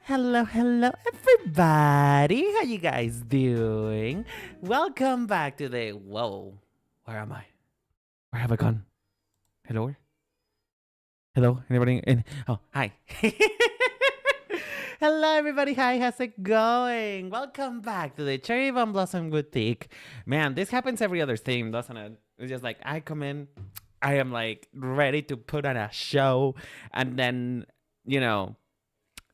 Hello, everybody. How you guys doing? Welcome back to the... Whoa. Where am I? Where have I gone? Hello? Hello? Anybody? Oh, hi. Hello, everybody. Hi, how's it going? Welcome back to the Cherry Bomb Blossom Boutique. Man, this happens every other theme, doesn't it? It's just like I come in, I am like ready to put on a show, and then, you know,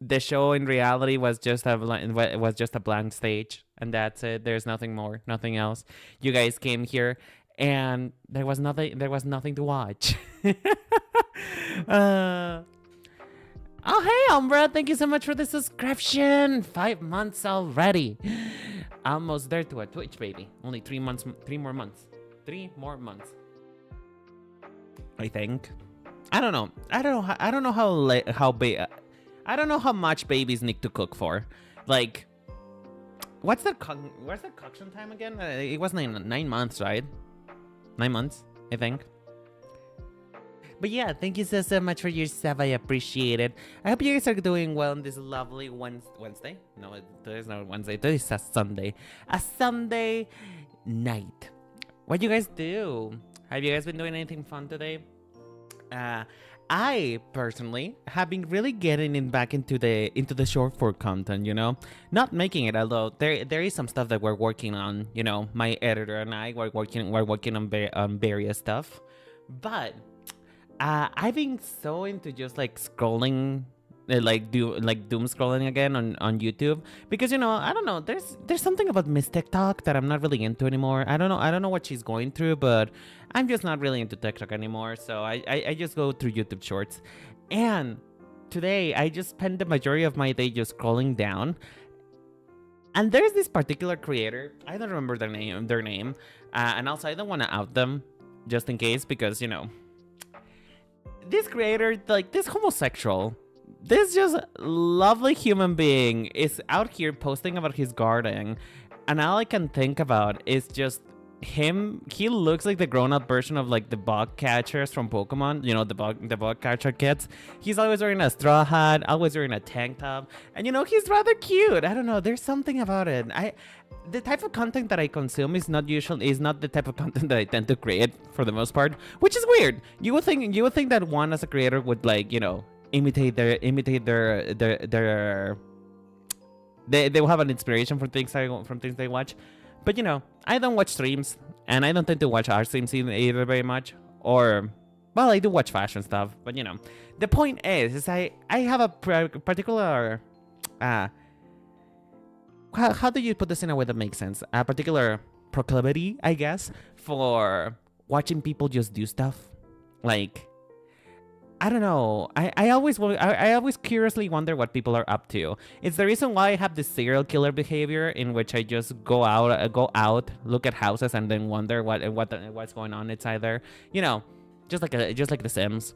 the show in reality was just a blank stage, and that's it. There's nothing more, nothing else. You guys came here, and there was nothing. There was nothing to watch. uh, oh hey, Umbra! Thank you so much for the subscription. 5 months already. Almost there to a Twitch, baby. Only 3 months. 3 more months. 3 more months. I think. I don't know. I don't know how big. I don't know how much babies need to cook for. Like, what's the coction time again? It was 9 months, right? 9 months, I think. But yeah, thank you so much for your sub. I appreciate it. I hope you guys are doing well on this lovely Wednesday. No, today's not Wednesday. Today's a Sunday. A Sunday night. What you guys do? Have you guys been doing anything fun today? I personally have been really getting back into the short form content, you know, not making it, although there is some stuff that we're working on, you know, my editor and I we're working on various stuff, but I've been so into just like scrolling, doom scrolling again on YouTube, because, you know, I don't know, there's something about Miss TikTok that I'm not really into anymore. I don't know what she's going through, but I'm just not really into TikTok anymore. So I just go through YouTube Shorts, and today I just spent the majority of my day just scrolling down, and there's this particular creator. I don't remember their name, and also I don't want to out them just in case, because, you know, this creator, like this homosexual, this just lovely human being is out here posting about his garden, and all I can think about is just him. He looks like the grown-up version of like the bug catchers from Pokemon, you know, the bug catcher kids. He's always wearing a straw hat, always wearing a tank top, and, you know, he's rather cute. I don't know, there's something about it. The type of content that I consume is not the type of content that I tend to create for the most part, which is weird. You would think that one as a creator would, like, you know, imitate their they will have an inspiration from things they watch. But, you know, I don't watch streams, and I don't tend to watch art streams either very much. Or, well, I do watch fashion stuff, but, you know, the point is I have a particular how do you put this in a way that makes sense? A particular proclivity, I guess, for watching people just do stuff. Like, I don't know. I always curiously wonder what people are up to. It's the reason why I have this serial killer behavior, in which I just go out, look at houses, and then wonder what's going on inside there. You know, just like The Sims.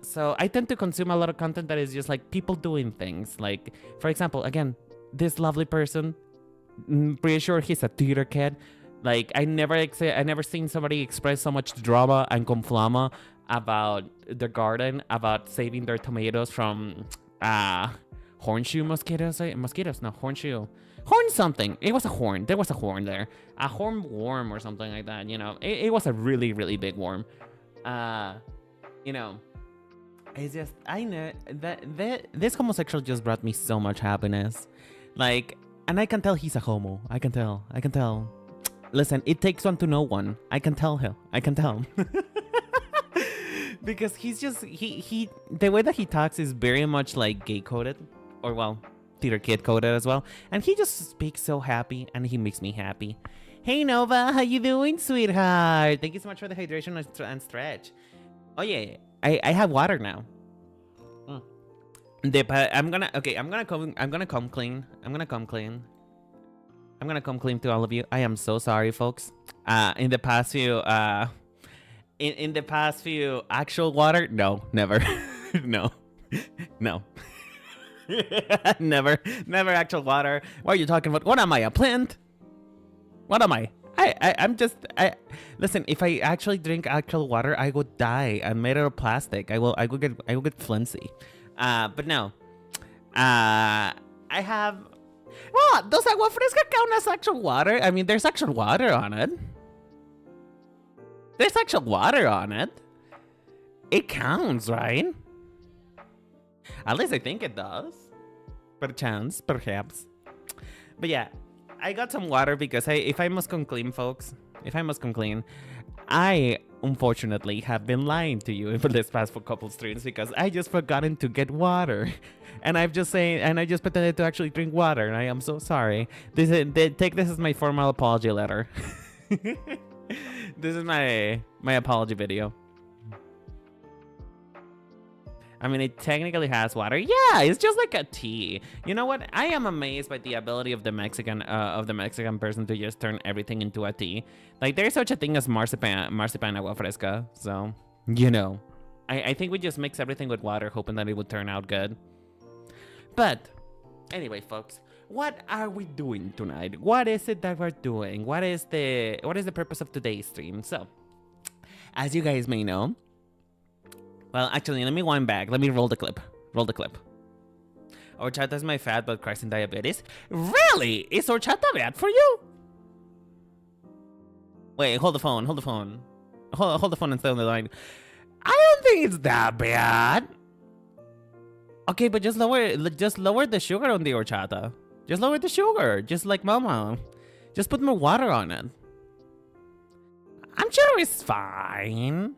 So I tend to consume a lot of content that is just like people doing things. Like, for example, again, this lovely person. Pretty sure he's a theater kid. Like, I never seen somebody express so much drama and conflama about the garden, about saving their tomatoes from hornshoe mosquitoes. Horn something. It was a horn. There was a horn there. A horn worm or something like that. You know, it was a really, really big worm. You know, it's just, I know that this homosexual just brought me so much happiness. Like, and I can tell he's a homo. I can tell. Listen, it takes one to know one. I can tell him. Because he's just, he the way that he talks is very much like gay coded, or, well, theater kid coded as well. And he just speaks so happy, and he makes me happy. Hey Nova, how you doing, sweetheart? Thank you so much for the hydration and stretch. Oh yeah, I have water now. I'm gonna come clean to all of you. I am so sorry, folks. In the past few in the past few actual water, no, never. no never actual water. What are you talking about? What am I, a plant? What am I? Listen, if I actually drink actual water, I would die. I'm made out of plastic. I will get flinty. But no. I have... Well, does agua fresca count as actual water? I mean, there's actual water on it. There's actual water on it. It counts, right? At least I think it does. Perchance, perhaps. But yeah, I got some water because if I must come clean, folks, if I must come clean, I unfortunately have been lying to you for this past couple streams because I just forgotten to get water. And I just pretended to actually drink water, and I am so sorry. Take this as my formal apology letter. This is my apology video. I mean, it technically has water. Yeah, it's just like a tea. You know what? I am amazed by the ability of the Mexican person to just turn everything into a tea. Like, there's such a thing as marzipan agua fresca. So, you know, I think we just mix everything with water, hoping that it would turn out good. But anyway, folks, what are we doing tonight? What is it that we're doing? What is the purpose of today's stream? So, as you guys may know, well, actually, let me wind back. Let me roll the clip. Roll the clip. Horchata is my fat but cries in diabetes. Really? Is horchata bad for you? Wait, hold the phone. Hold the phone. Hold the phone and stay on the line. I don't think it's that bad. Okay, but just lower the sugar on the horchata. Just lower the sugar, just like mama. Just put more water on it. I'm sure it's fine.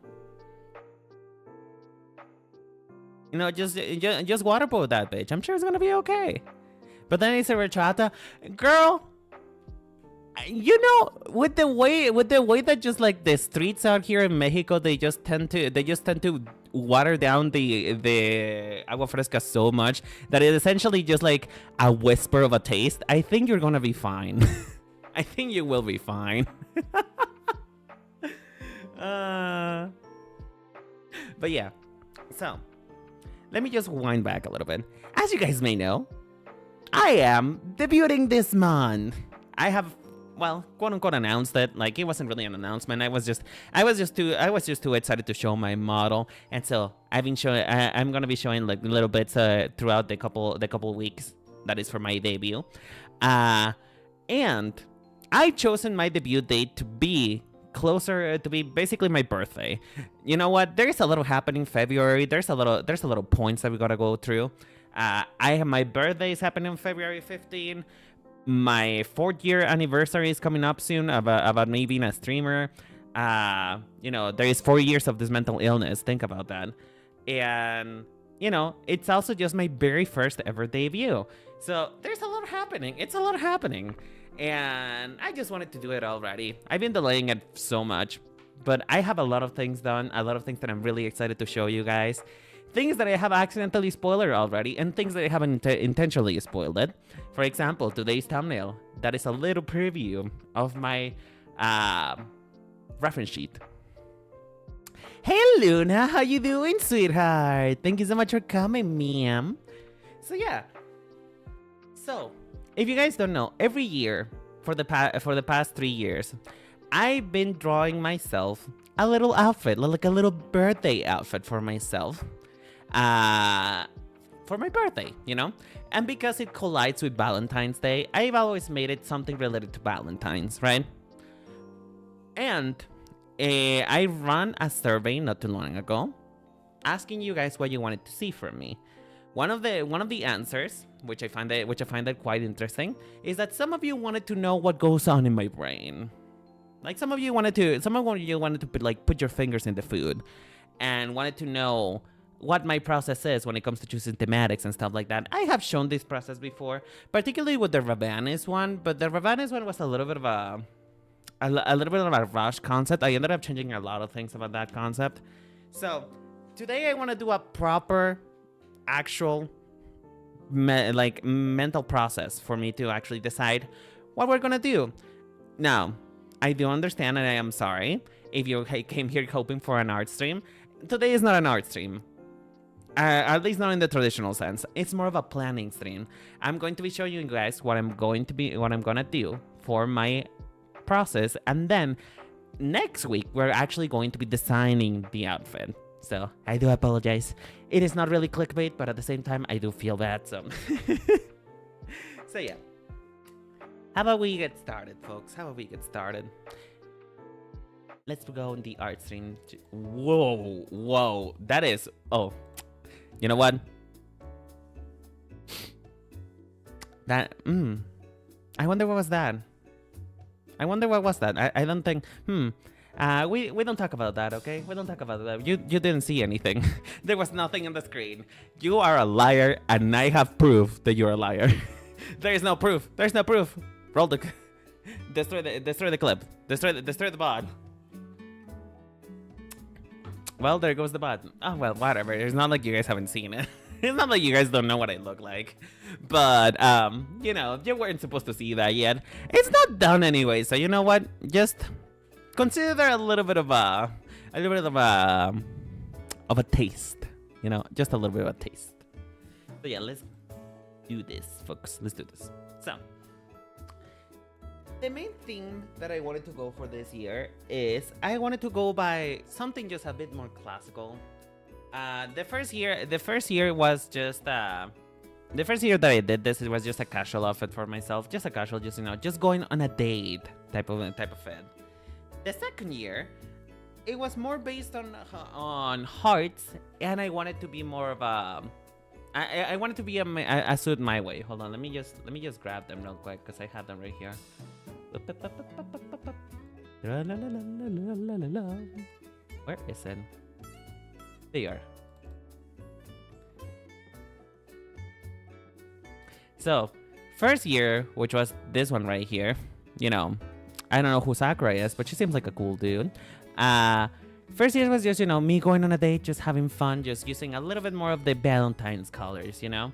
You know, just water boil that bitch. I'm sure it's gonna be okay. But then it's a horchata, girl. You know, with the way that just like the streets out here in Mexico, they just tend to water down the agua fresca so much that it essentially just like a whisper of a taste. I think you're gonna be fine. I think you will be fine. But yeah, so let me just wind back a little bit. As you guys may know, I am debuting this month. I have, well, quote unquote announced it. Like, it wasn't really an announcement. I was just too excited to show my model, and so I've been showing. I'm gonna be showing like little bits throughout the couple weeks. That is for my debut, and I've chosen my debut date to be closer to be basically my birthday. You know what? There is a little happening in February. There's a little points that we gotta go through. My birthday is happening on February 15. My 4th year anniversary is coming up soon about me being a streamer. You know, there is 4 years of this mental illness. Think about that. And, you know, it's also just my very first ever debut. So there's a lot happening. It's a lot happening. And I just wanted to do it already. I've been delaying it so much. But I have a lot of things done. A lot of things that I'm really excited to show you guys. Things that I have accidentally spoiled already, and things that I haven't intentionally spoiled it. For example, today's thumbnail. That is a little preview of my reference sheet. Hey Luna, how you doing, sweetheart? Thank you so much for coming, ma'am. So yeah. So, if you guys don't know, every year for the past 3 years, I've been drawing myself a little outfit, like a little birthday outfit for myself. For my birthday, you know? And because it collides with Valentine's Day, I've always made it something related to Valentine's, right? And I ran a survey not too long ago, asking you guys what you wanted to see from me. One of the answers, which I find that quite interesting, is that some of you wanted to know what goes on in my brain. Like some of you wanted to put your fingers in the food, and wanted to know what my process is when it comes to choosing thematics and stuff like that. I have shown this process before, particularly with the Ravanis one, but the Ravanis one was a little bit of a rush concept. I ended up changing a lot of things about that concept. So today I want to do a proper, actual, mental process for me to actually decide what we're gonna do. Now, I do understand, and I am sorry if you came here hoping for an art stream. Today is not an art stream. At least not in the traditional sense. It's more of a planning stream. I'm going to be showing you guys what I'm gonna do for my process, and then next week we're actually going to be designing the outfit. So I do apologize. It is not really clickbait, but at the same time, I do feel bad. So, so yeah. How about we get started, folks? How about we get started? Let's go in the art stream. Whoa, whoa. That is... Oh, you know what? That... I wonder what was that? I wonder what was that? I don't think... We don't talk about that, okay? We don't talk about that. You didn't see anything. There was nothing on the screen. You are a liar, and I have proof that you're a liar. There is no proof. There's no proof. Roll the... Destroy the clip. Destroy the bot. Well, there goes the bot. Oh, well, whatever. It's not like you guys haven't seen it. It's not like you guys don't know what I look like. But, you know, you weren't supposed to see that yet. It's not done anyway, so you know what? Just consider a little bit of a taste. You know, just a little bit of a taste. So yeah, let's do this, folks. Let's do this. So, the main theme that I wanted to go for this year is I wanted to go by something just a bit more classical. The first year was just the first year that I did this, it was just a casual outfit for myself, just a casual, just, you know, just going on a date type of fit. The second year, it was more based on hearts, and I wanted to be more of a I wanted to be a suit my way. Hold on, let me just grab them real quick because I have them right here. Where is it? There you are. So, first year, which was this one right here, you know, I don't know who Sakura is, but she seems like a cool dude. First year was just, you know, me going on a date, just having fun, just using a little bit more of the Valentine's colors, you know,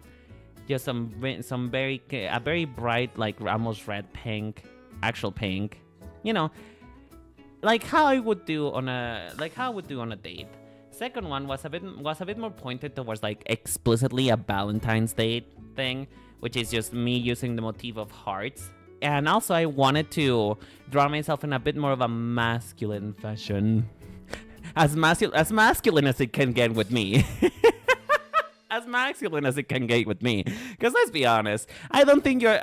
just a very bright, like almost red pink, actual pink, you know, like how I would do on a date. Second one was a bit more pointed towards like explicitly a Valentine's Day thing, which is just me using the motif of hearts. And also I wanted to draw myself in a bit more of a masculine fashion. As masculine as it can get with me. As masculine as it can get with me. Because let's be honest, I don't think you're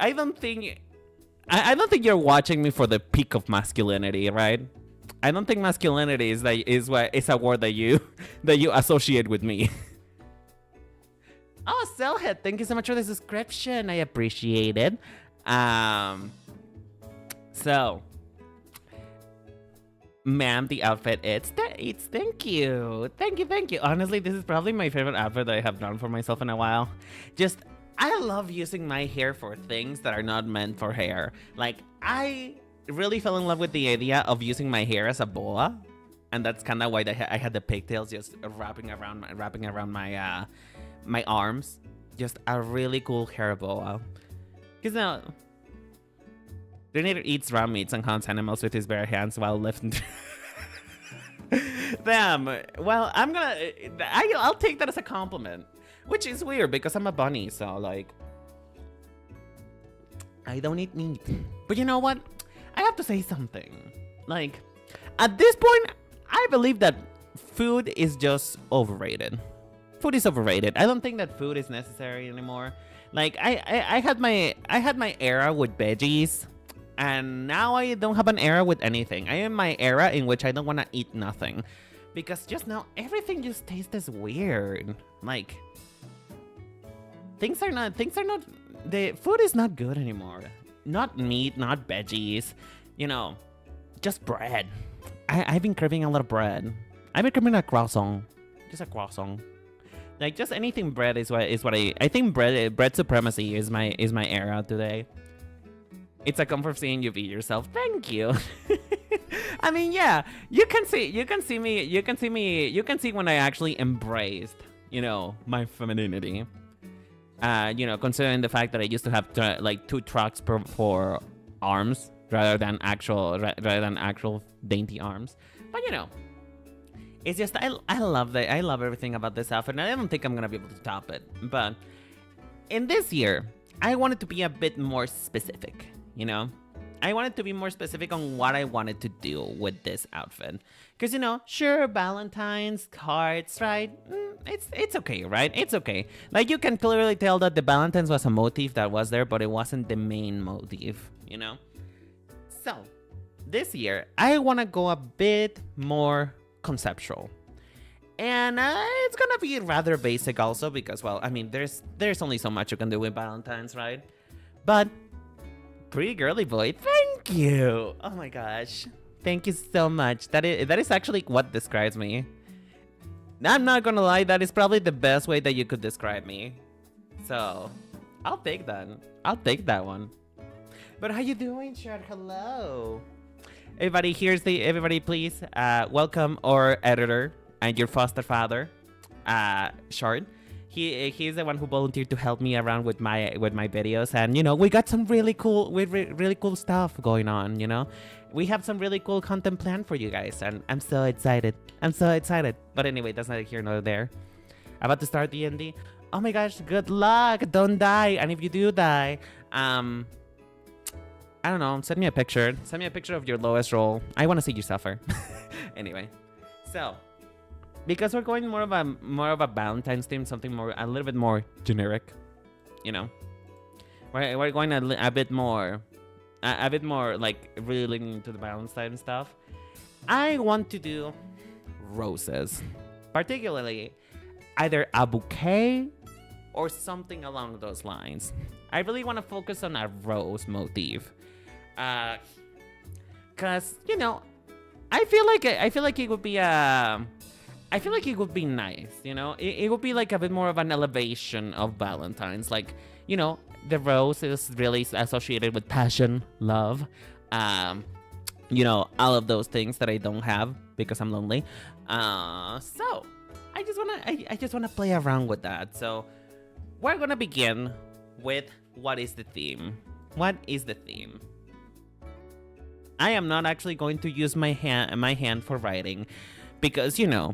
watching me for the peak of masculinity, right? I don't think masculinity is a word that you associate with me. Oh, Cellhead, thank you so much for the subscription. I appreciate it. So, ma'am, the outfit, it's thank you. Honestly, this is probably my favorite outfit that I have done for myself in a while. Just, I love using my hair for things that are not meant for hair. Like, I really fell in love with the idea of using my hair as a boa, and that's kind of why I had the pigtails just wrapping around my my arms. Just a really cool hair boa. Because now, Renator eats raw meats and hunts animals with his bare hands while lifting. Damn. Well, I'll take that as a compliment, which is weird because I'm a bunny, so like, I don't eat meat. But you know what? I have to say something. Like, at this point, I believe that food is just overrated. Food is overrated. I don't think that food is necessary anymore. Like, I had my era with veggies, and now I don't have an era with anything. I am in my era in which I don't want to eat nothing, because just now everything just tastes weird. Like, the food is not good anymore. Not meat, not veggies, you know, just bread. I've been craving a lot of bread. I've been craving a croissant, just a croissant. Like, just anything bread is what I think bread supremacy is my era today. It's a comfort seeing you beat yourself. Thank you. I mean, yeah, you can see when I actually embraced, you know, my femininity. You know, considering the fact that I used to have like 2 trucks for arms rather than actual dainty arms. But you know, it's just I love everything about this outfit, and I don't think I'm gonna be able to top it. But in this year, I wanted to be a bit more specific. You know, I wanted to be more specific on what I wanted to do with this outfit. Because, you know, sure, Valentine's, cards, right? It's okay, right? It's okay. Like, you can clearly tell that the Valentine's was a motif that was there, but it wasn't the main motif, you know? So, this year, I want to go a bit more conceptual. And it's gonna be rather basic also because, well, I mean, there's only so much you can do with Valentine's, right? But pretty girly boy, thank you. Oh my gosh, thank you so much. That is actually what describes me. I'm not gonna lie, that is probably the best way that you could describe me. So I'll take that. I'll take that one. But how you doing, Chad? Hello. Everybody, please welcome our editor and your foster father, Shard. He's the one who volunteered to help me around with my videos, and you know, we got some really cool really cool stuff going on. You know, we have some really cool content planned for you guys, and I'm so excited. But anyway, that's neither here nor there. About to start D&D. Oh my gosh, good luck! Don't die, and if you do die, I don't know. Send me a picture. Send me a picture of your lowest roll. I want to see you suffer. Anyway, so. Because we're going more of a Valentine's theme, something a little bit more generic, you know. We're going a bit more like really leaning into the Valentine stuff. I want to do roses, particularly either a bouquet or something along those lines. I really want to focus on a rose motif, cause you know, I feel like it would be I feel like it would be nice, you know? It would be like a bit more of an elevation of Valentine's. Like, you know, the rose is really associated with passion, love, you know, all of those things that I don't have because I'm lonely. So I just wanna play around with that. So we're gonna begin with what is the theme? What is the theme? I am not actually going to use my hand for writing because, you know,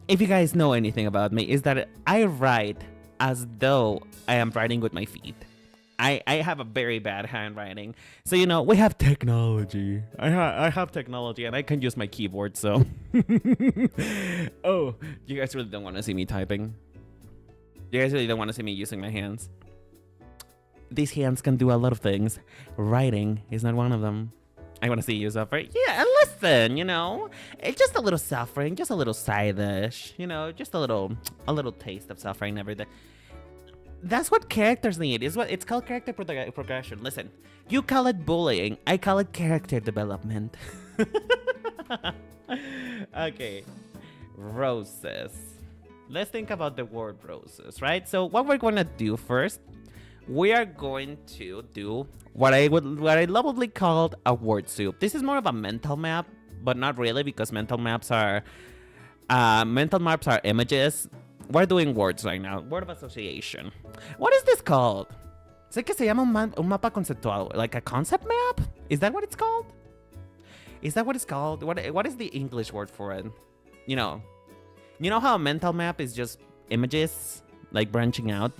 if you guys know anything about me, is that I write as though I am writing with my feet. I have a very bad handwriting. So, you know, we have technology. I have technology and I can use my keyboard, so. Oh, you guys really don't want to see me typing. You guys really don't want to see me using my hands. These hands can do a lot of things. Writing is not one of them. I want to see you suffer. Yeah, listen, you know, it's just a little suffering, just a little side dish, you know, just a little taste of suffering every day. That's what characters need. It's called character progression. Listen, you call it bullying, I call it character development. Okay, roses. Let's think about the word roses, right? So what we're gonna do first, we are going to do what I lovably called a word soup. This is more of a mental map, but not really because mental maps are images. We're doing words right now. Word of association. What is this called? Sé que se llama un mapa conceptual, like a concept map? Is that what it's called? Is that what it's called? What is the English word for it? You know how a mental map is just images, like branching out?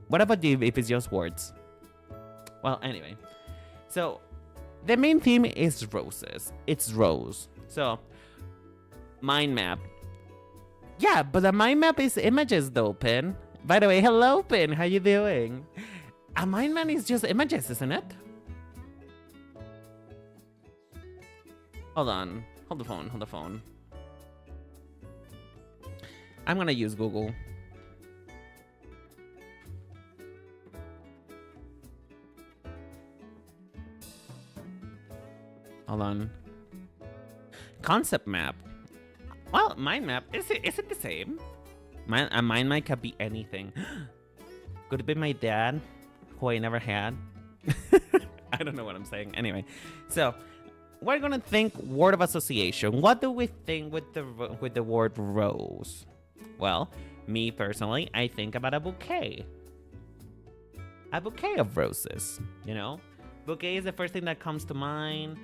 What about if it's just words? Well, anyway. So, the main theme is roses. It's rose. So, mind map. Yeah, but the mind map is images though, Pin. By the way, hello, Pin. How you doing? A mind map is just images, isn't it? Hold on. Hold the phone. I'm gonna use Google. Hold on. Concept map. Well, mind map, is it the same? A mind map could be anything. Could it be my dad, who I never had? I don't know what I'm saying. Anyway, so we're gonna think word of association. What do we think with the word rose? Well, me personally, I think about a bouquet. A bouquet of roses, you know? Bouquet is the first thing that comes to mind.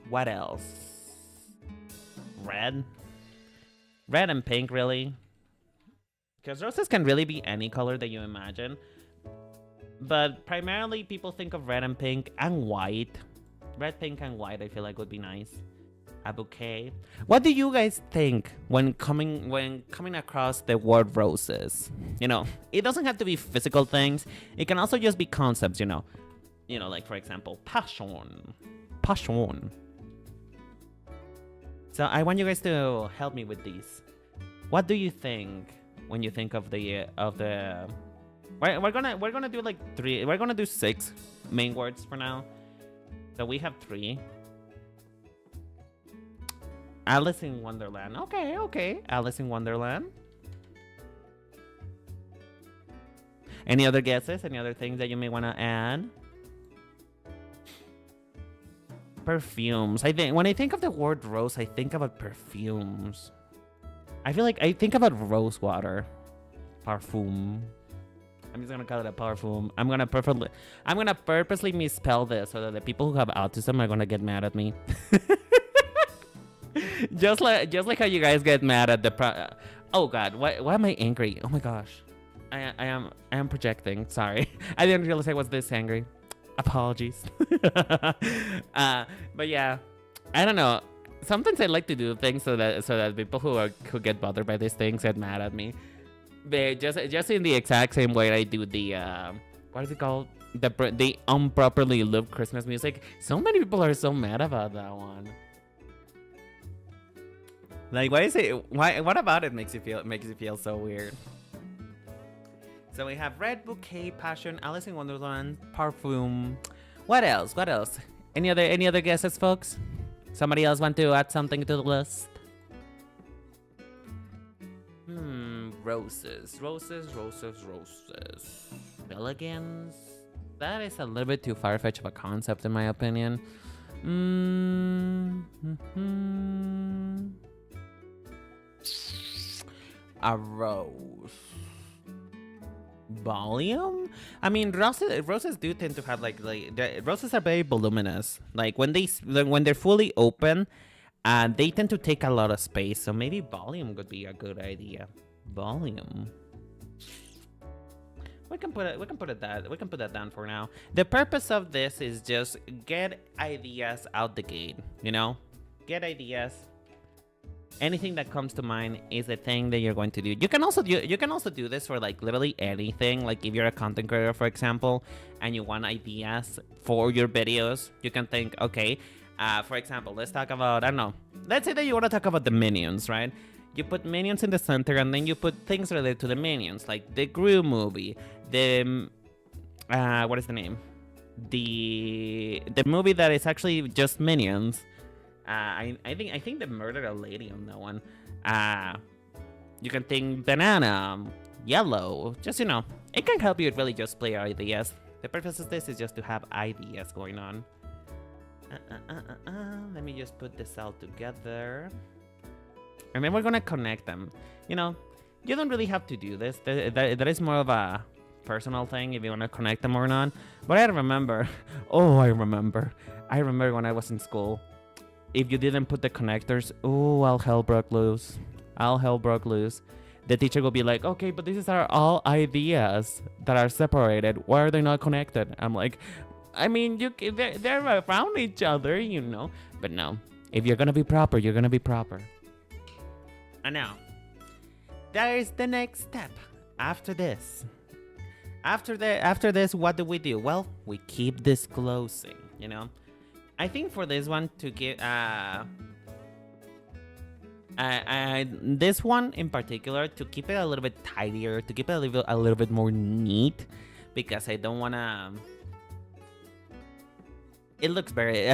What else? Red and pink, really. Because roses can really be any color that you imagine. But primarily people think of red and pink and white. Red, pink, and white I feel like would be nice. A bouquet. What do you guys think when coming across the word roses? You know, it doesn't have to be physical things. It can also just be concepts, you know. You know, like for example, passion. Passion. So I want you guys to help me with these. What do you think when you think of the we're gonna do like 3. We're gonna do 6 main words for now. So we have 3. Alice in Wonderland. Okay. Alice in Wonderland. Any other guesses? Any other things that you may want to add? Perfumes. I think when I think of the word rose, I think about perfumes. I feel like I think about rose water. Parfum. I'm just gonna call it a parfum. I'm gonna purposely misspell this so that the people who have autism are gonna get mad at me. just like how you guys get mad at the oh god, why am I angry? Oh my gosh, I am projecting. Sorry, I didn't realize I was this angry. Apologies. But yeah, I don't know. Sometimes I like to do things so that people who get bothered by these things get mad at me. But just in the exact same way I do the what is it called? The improperly looped Christmas music. So many people are so mad about that one. Like, why is it? Why? What about it makes you feel so weird? So we have red, bouquet, passion, Alice in Wonderland, parfum. What else? What else? Any other guesses, folks? Somebody else want to add something to the list? Roses. Pelicans. That is a little bit too far-fetched of a concept, in my opinion. A rose. Volume? I mean, roses do tend to have roses are very voluminous. Like when they're fully open, they tend to take a lot of space. So maybe volume would be a good idea. Volume. We can put that down for now. The purpose of this is just get ideas out the gate. You know, get ideas. Anything that comes to mind is a thing that you're going to do. You can also do this for like literally anything. Like if you're a content creator, for example, and you want ideas for your videos, you can think, okay, for example, let's talk about, I don't know. Let's say that you want to talk about the Minions, right? You put Minions in the center, and then you put things related to the Minions, like the Gru movie, the what is the name? The movie that is actually just Minions. I think they murdered a lady on that one. You can think banana, yellow. Just, you know, it can help you really just play ideas. The purpose of this is just to have ideas going on. Let me just put this all together. And then we're gonna connect them. You know, you don't really have to do this. That is more of a personal thing if you want to connect them or not. But I remember. I remember when I was in school. If you didn't put the connectors, all hell broke loose. The teacher will be like, okay, but these are all ideas that are separated. Why are they not connected? I'm like, I mean, they're around each other, you know. But no, if you're gonna be proper, you're gonna be proper. And now, there is the next step. After this, what do we do? Well, we keep disclosing, you know. I think for this one to get this one in particular, to keep it a little bit tidier, to keep it a little bit more neat, because I don't wanna. It looks very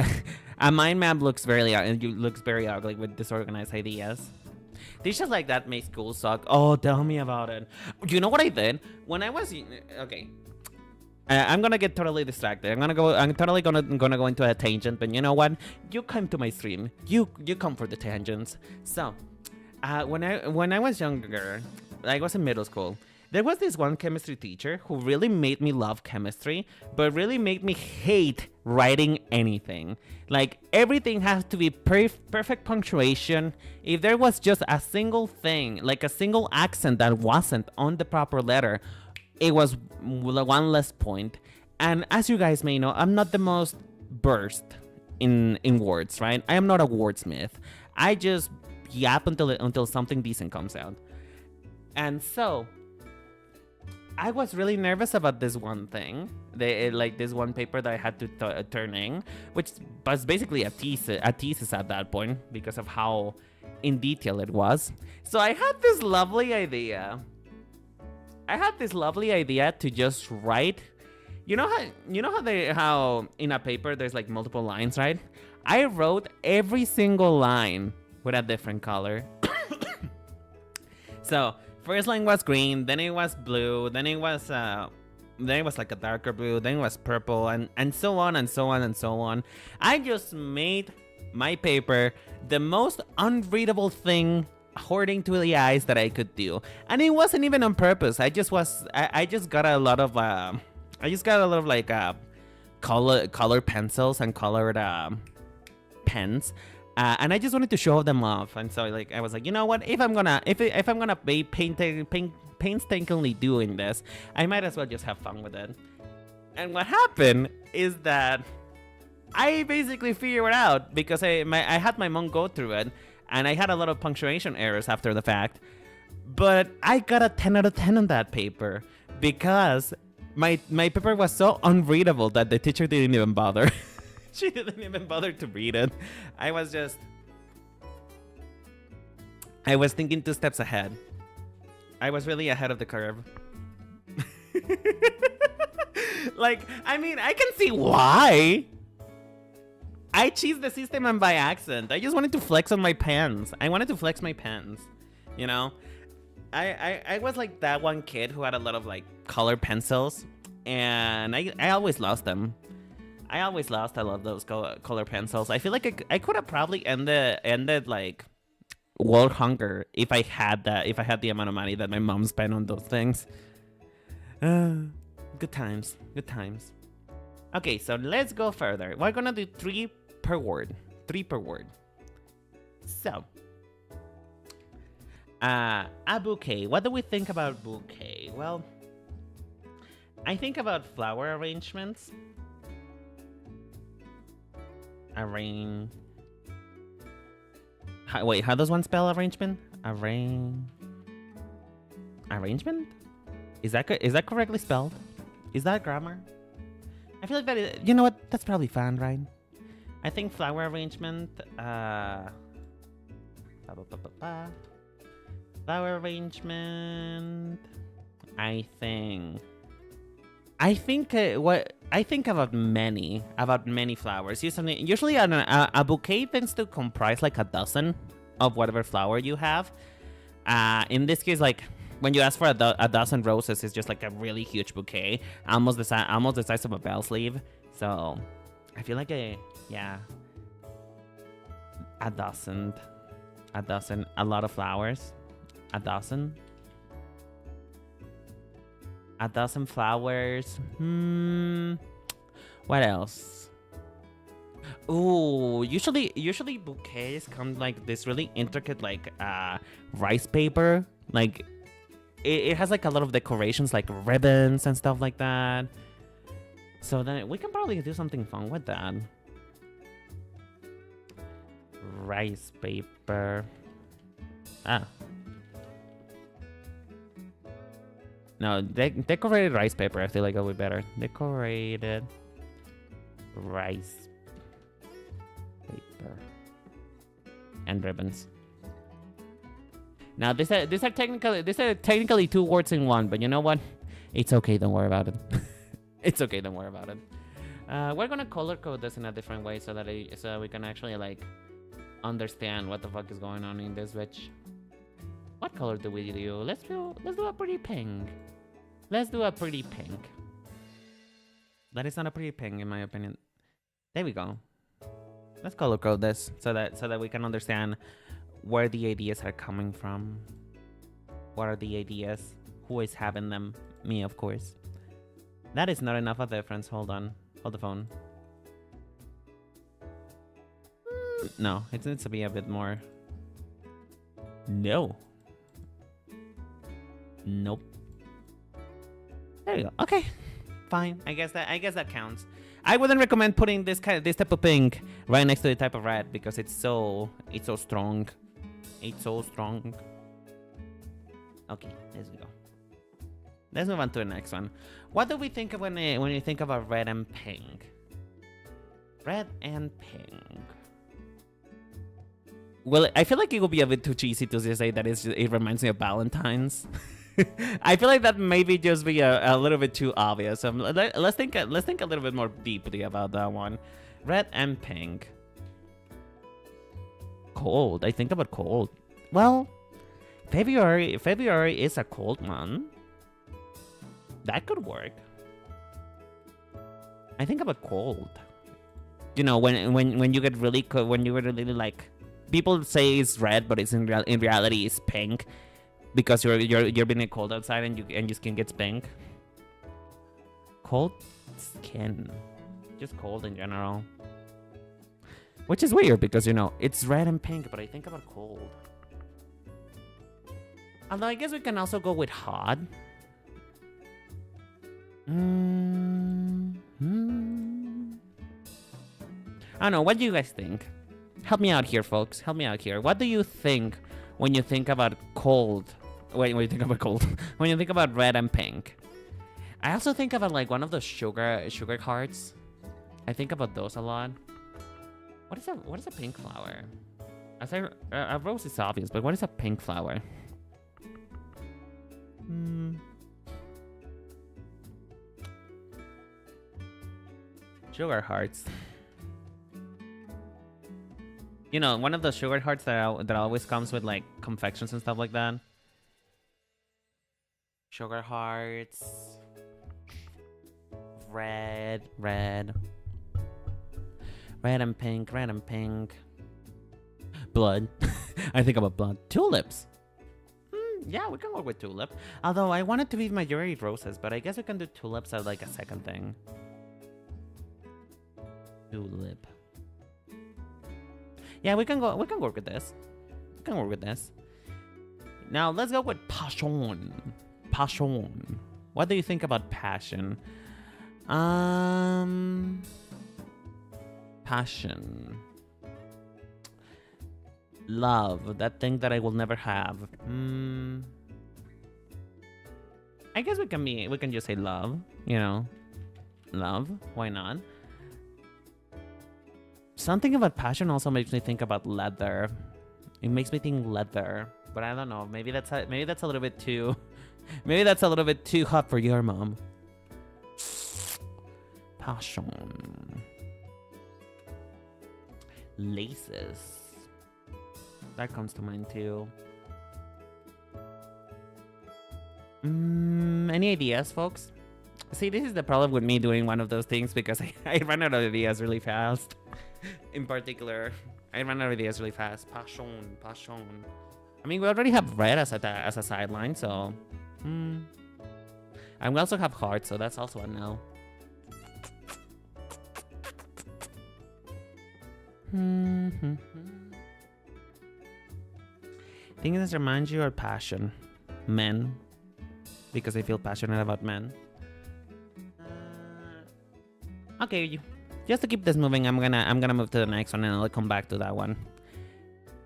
a mind map looks very ugly with disorganized ideas. Teachers like that make school suck. Oh, tell me about it. You know what I did when I was okay? I'm gonna get totally distracted. I'm totally gonna go into a tangent. But you know what? You come to my stream. You come for the tangents. So, when I was younger, I was in middle school. There was this one chemistry teacher who really made me love chemistry, but really made me hate writing anything. Like, everything has to be perfect punctuation. If there was just a single thing, like a single accent that wasn't on the proper letter, it was one less point. And as you guys may know, I'm not the most burst in words, right? I am not a wordsmith. I just yap until something decent comes out. And so I was really nervous about this one thing, like this one paper that I had to turn in, which was basically a thesis at that point because of how in detail it was. So I had this lovely idea. To just write. You know how in a paper there's like multiple lines, right? I wrote every single line with a different color. So first line was green, then it was blue, then it was like a darker blue, then it was purple, and so on and so on and so on. I just made my paper the most unreadable thing according to the eyes that I could do, and it wasn't even on purpose. I just got a lot of like color pencils and colored pens. And I just wanted to show them off, and so like I was like, you know what? If I'm gonna be painstakingly doing this, I might as well just have fun with it. And what happened is that I basically figured it out because I had my mom go through it, and I had a lot of punctuation errors after the fact. But I got a 10 out of 10 on that paper because my paper was so unreadable that the teacher didn't even bother. She didn't even bother to read it. I was thinking 2 steps ahead. I was really ahead of the curve. Like, I mean, I can see why. I cheesed the system and by accident. I just wanted to flex on my pens. I wanted to flex my pens, you know? I was like that one kid who had a lot of like colored pencils, and I always lost them. I love those color pencils. I feel like I could have probably ended like world hunger if I had the amount of money that my mom spent on those things. Good times. Okay, so let's go further. We're gonna do 3 per word. So, a bouquet. What do we think about bouquet? Well, I think about flower arrangements. Wait, how does one spell arrangement? Arrangement? Is that correctly spelled? Is that grammar? I feel like that is, you know what? That's probably fine, right? I think flower arrangement. Flower arrangement. I think about many flowers. Usually a bouquet tends to comprise like a dozen of whatever flower you have. In this case, like when you ask for a dozen roses, it's just like a really huge bouquet, almost the size of a bell sleeve. So I feel like a dozen, a lot of flowers, a dozen flowers. What else? Ooh, usually bouquets come like this really intricate like rice paper. Like it has like a lot of decorations like ribbons and stuff like that. So then we can probably do something fun with that. Rice paper. No, decorated rice paper. I feel like it'll be better. Decorated rice paper and ribbons. Now these are technically 2 words in one, but you know what? It's okay. Don't worry about it. It's okay. Don't worry about it. We're gonna color code this in a different way so that we can actually like understand what the fuck is going on in this bitch. What color do we do? Let's do a pretty pink. Let's do a pretty pink. That is not a pretty pink in my opinion. There we go. Let's color code this so that we can understand where the ideas are coming from. What are the ideas? Who is having them? Me, of course. That is not enough of a difference. Hold on. Hold the phone. No, it needs to be a bit more. No. Nope. There you go. Okay, fine. I guess that counts. I wouldn't recommend putting this type of pink right next to the type of red because it's so strong. It's so strong. Okay, let's go. Let's move on to the next one. What do we think of when you think about red and pink? Red and pink. Well, I feel like it would be a bit too cheesy to just say that it reminds me of Valentine's. I feel like that maybe just be a little bit too obvious. Let's think a little bit more deeply about that one. Red and pink. Cold. I think about cold. Well, February is a cold month. That could work. I think about cold. You know, when you get really cold, when you really like, people say it's red, but it's in reality it's pink, because you're being cold outside and your skin gets pink. Cold skin, just cold in general. Which is weird because, you know, it's red and pink, but I think about cold. Although I guess we can also go with hot. I don't know. What do you guys think? Help me out here, folks. Help me out here. What do you think when you think about cold? Wait, when you think about cold. When you think about red and pink. I also think about like one of those sugar hearts. I think about those a lot. What is a pink flower? A rose is obvious, but what is a pink flower? Sugar hearts. You know, one of those sugar hearts that always comes with like confections and stuff like that. Sugar hearts. Red and pink, red and pink. Blood. I think about blood. Tulips. Yeah, we can work with tulip. Although I want it to be majority roses, but I guess we can do tulips as like a second thing. Tulip. Yeah, we can work with this. We can work with this. Now let's go with passion. Passion. What do you think about passion? Passion. Love. That thing that I will never have. I guess we can just say love, you know. Love. Why not? Something about passion also makes me think about leather. It makes me think leather, but I don't know. Maybe that's a little bit too. Maybe that's a little bit too hot for your mom. Passion. Laces. That comes to mind too. Any ideas, folks? See, this is the problem with me doing one of those things because I run out of ideas really fast. In particular, I run out of ideas really fast. Passion. I mean, we already have red as a sideline, so. And we also have heart, so that's also a no. Things that remind you of passion. Men. Because I feel passionate about men. Okay, just to keep this moving, I'm gonna move to the next one and I'll come back to that one.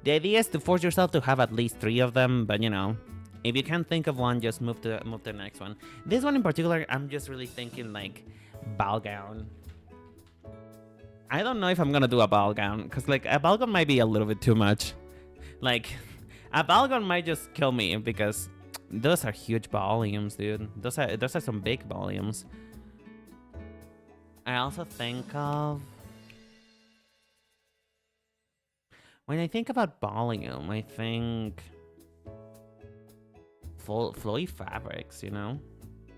The idea is to force yourself to have at least 3 of them, but you know, if you can't think of one, just move to the next one. This one in particular, I'm just really thinking like ball gown. I don't know if I'm gonna do a ball gown, cause like a ball gown might be a little bit too much. Like a ball gown might just kill me because those are huge volumes, dude. Those are some big volumes. I also think of, when I think about volume, I think flowy fabrics, you know?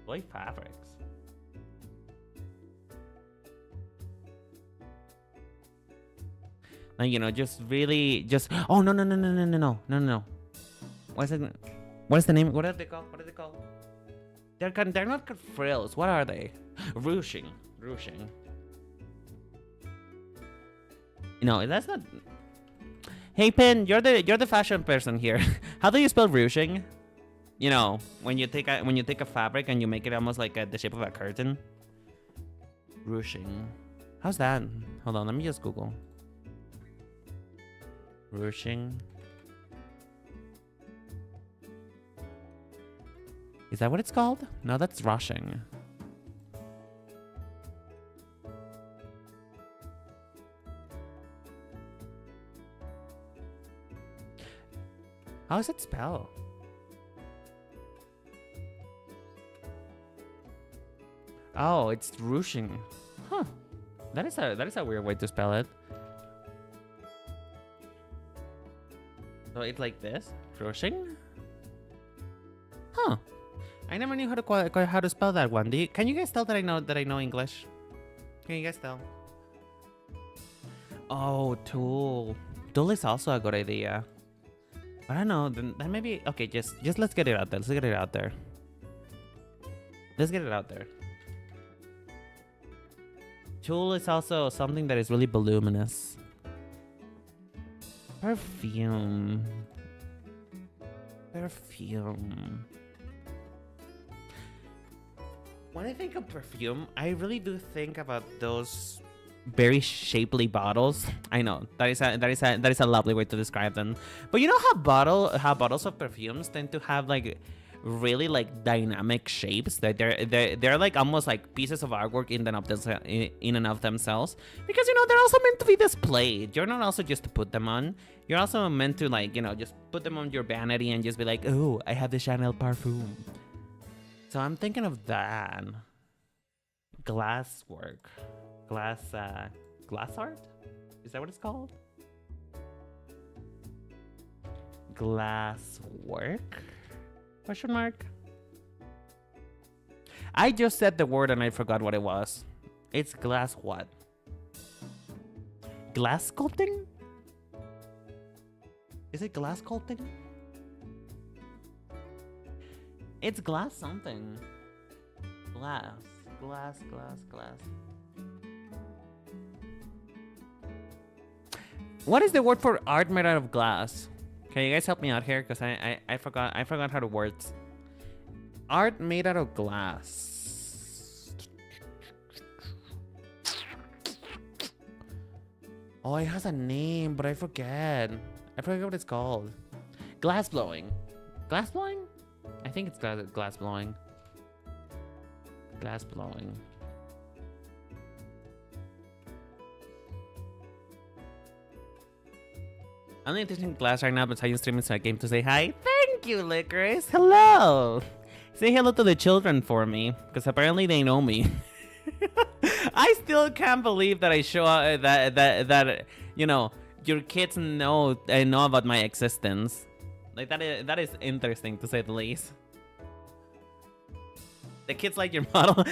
Flowy fabrics. Like, you know, just really, oh, no. What is the name? What are they called? They're not called frills. What are they? Ruching. No, that's not. Hey, Pin, you're the fashion person here. How do you spell ruching? You know, when you take a fabric and you make it almost like the shape of a curtain. Ruching. How's that? Hold on, let me just Google. Ruching. Is that what it's called? No, that's rushing. How is it spelled? Oh, it's ruching. Huh. That is a weird way to spell it. So it's like this? Ruching? Huh. I never knew how to spell that one. Can you guys tell that I know English? Can you guys tell? Oh, tool. Tool is also a good idea. I don't know. Then maybe okay. Just let's get it out there. Let's get it out there. Let's get it out there. Tool is also something that is really voluminous. Perfume. Perfume. When I think of perfume, I really do think about those very shapely bottles. I know that is a lovely way to describe them. But you know how bottles of perfumes tend to have like really like dynamic shapes, that they're like almost like pieces of artwork in and of themselves, because you know they're also meant to be displayed. You're not also just to put them on. You're also meant to, like, you know, just put them on your vanity and just be like, oh, I have the Chanel parfum. So I'm thinking of that. Glass work. Glass art? Is that what it's called? Glass work? Question mark? I just said the word and I forgot what it was. It's glass what? Glass sculpting? Is it glass sculpting? It's glass something. Glass. What is the word for art made out of glass? Can you guys help me out here? Because I forgot how to words. Art made out of glass. Oh, it has a name, but I forget. I forget what it's called. Glass blowing. Glass blowing? I think it's glass blowing. Glass blowing. I'm only teaching class right now, but I streaming so I came to say hi. Thank you, Licorice. Hello. Say hello to the children for me, because apparently they know me. I still can't believe that I show that you know, your kids know about my existence. Like that is interesting to say the least. The kids like your model.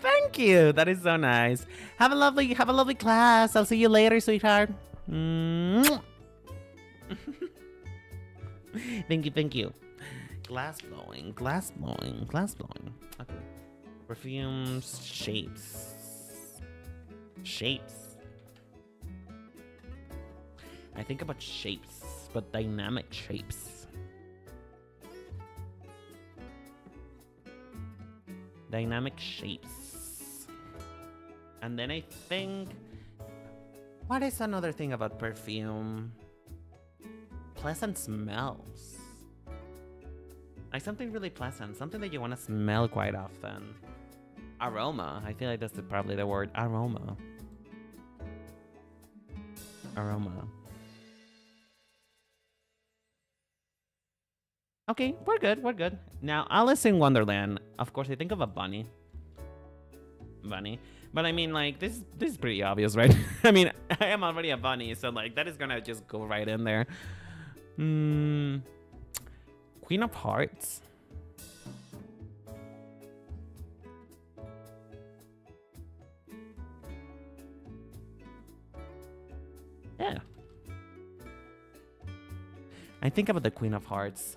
Thank you. That is so nice. Have a lovely class. I'll see you later, sweetheart. Thank you. Glass blowing. Okay. Perfumes, shapes. I think about shapes, but dynamic shapes. And then I think, what is another thing about perfume? Pleasant smells. Like something really pleasant, something that you want to smell quite often. Aroma. I feel like that's probably the word. Aroma. Okay, we're good. Now, Alice in Wonderland. Of course, I think of a bunny. But I mean, like, this is pretty obvious, right? I mean, I am already a bunny, so like that is gonna just go right in there. Queen of Hearts. Yeah. I think about the Queen of Hearts.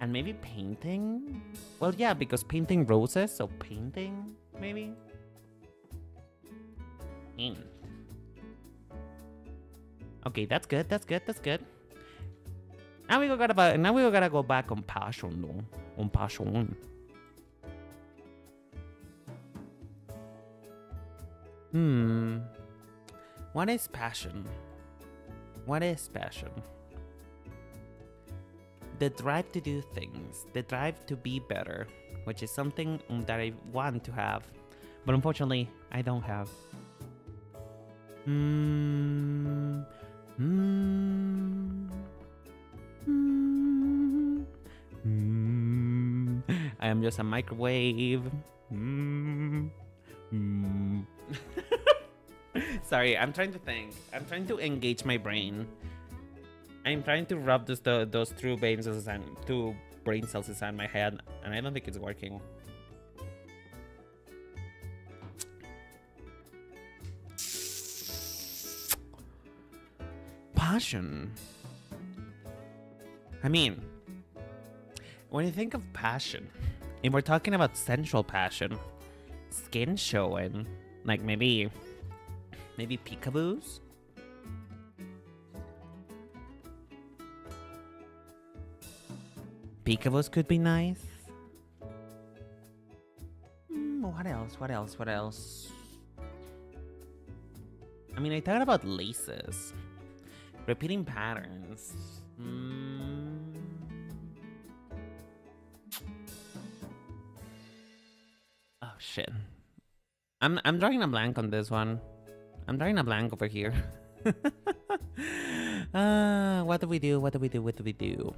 And maybe painting? Well, yeah, because painting roses, so painting, maybe? Paint. Okay, that's good. now we gotta go back on passion though. On passion. What is passion? What is passion? The drive to do things, the drive to be better, which is something that I want to have, but unfortunately I don't have. I am just a microwave. Sorry, I'm trying to think. I'm trying to engage my brain. I'm trying to rub those two brain cells inside my head, and I don't think it's working. Passion. I mean, when you think of passion, if we're talking about sensual passion, skin showing, like maybe peekaboos. Peekaboos could be nice. What else? What else? What else? I mean, I thought about laces. Repeating patterns. Oh shit. I'm drawing a blank on this one. I'm drawing a blank over here. What do we do? What do we do? What do we do?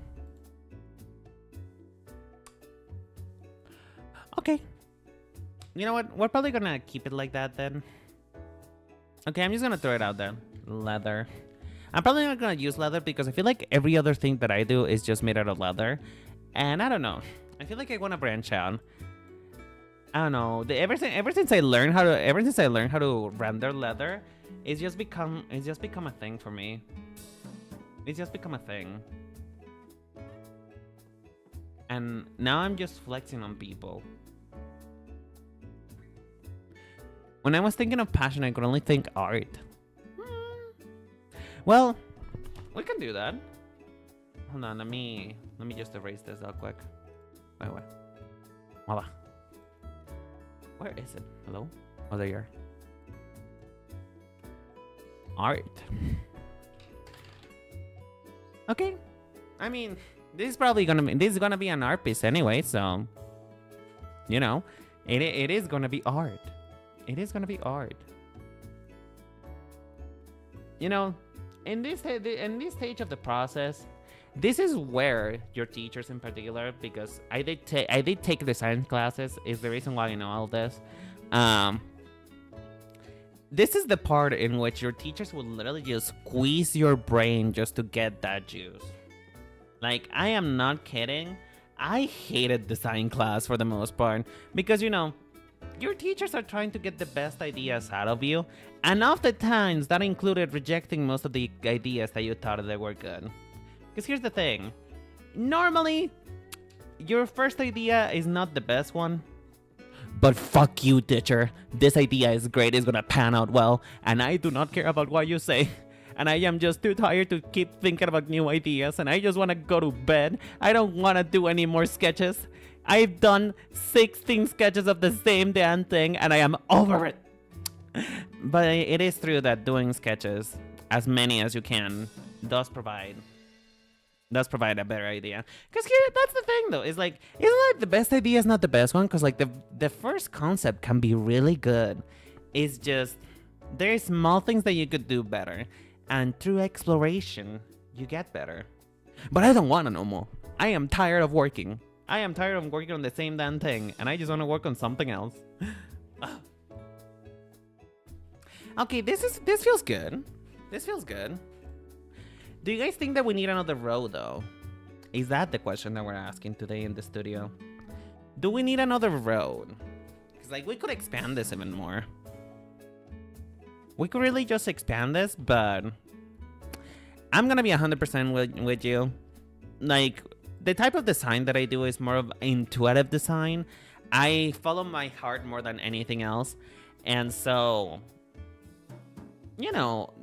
Okay. You know what? We're probably gonna keep it like that then. Okay, I'm just gonna throw it out there. Leather. I'm probably not gonna use leather because I feel like every other thing that I do is just made out of leather. And I don't know. I feel like I wanna branch out. I don't know. Ever since I learned how to render leather, it's just become a thing for me. It's just become a thing. And now I'm just flexing on people. When I was thinking of passion, I could only think art. Well, we can do that. Hold on, let me just erase this real quick. Wait. Voila. Where is it? Hello? Oh, there you are. Art. Okay. I mean, this is gonna be an art piece anyway, so you know, it is gonna be art. It is gonna be art. You know, in this stage of the process, this is where your teachers in particular, because I did take design classes, is the reason why I know all this. This is the part in which your teachers will literally just squeeze your brain just to get that juice. Like, I am not kidding. I hated design class for the most part because, you know, your teachers are trying to get the best ideas out of you, and oftentimes that included rejecting most of the ideas that you thought they were good. Because here's the thing. Normally, your first idea is not the best one. But fuck you, teacher. This idea is great. It's gonna pan out well. And I do not care about what you say. And I am just too tired to keep thinking about new ideas. And I just want to go to bed. I don't want to do any more sketches. I've done 16 sketches of the same damn thing. And I am over it. But it is true that doing sketches, as many as you can, does provide a better idea. Because here, that's the thing though, is like, isn't like the best idea is not the best one? Because like the first concept can be really good. It's just, there's small things that you could do better. And through exploration, you get better. But I don't want to know more. I am tired of working. I am tired of working on the same damn thing. And I just want to work on something else. Okay, this feels good. This feels good. Do you guys think that we need another row, though? Is that the question that we're asking today in the studio? Do we need another road? Because, like, we could expand this even more. We could really just expand this, but I'm gonna be 100% with you. Like, the type of design that I do is more of intuitive design. I follow my heart more than anything else. And so, you know,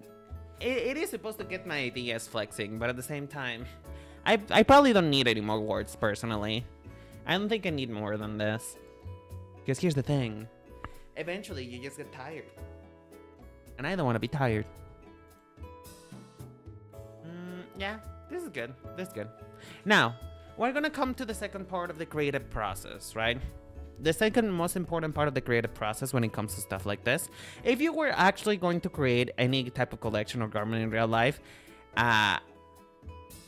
it is supposed to get my ideas flexing, but at the same time, I probably don't need any more words personally. I don't think I need more than this. Because here's the thing. Eventually, you just get tired. And I don't want to be tired. Yeah, this is good. This is good. Now, we're going to come to the second part of the creative process, right? The second most important part of the creative process when it comes to stuff like this. If you were actually going to create any type of collection or garment in real life,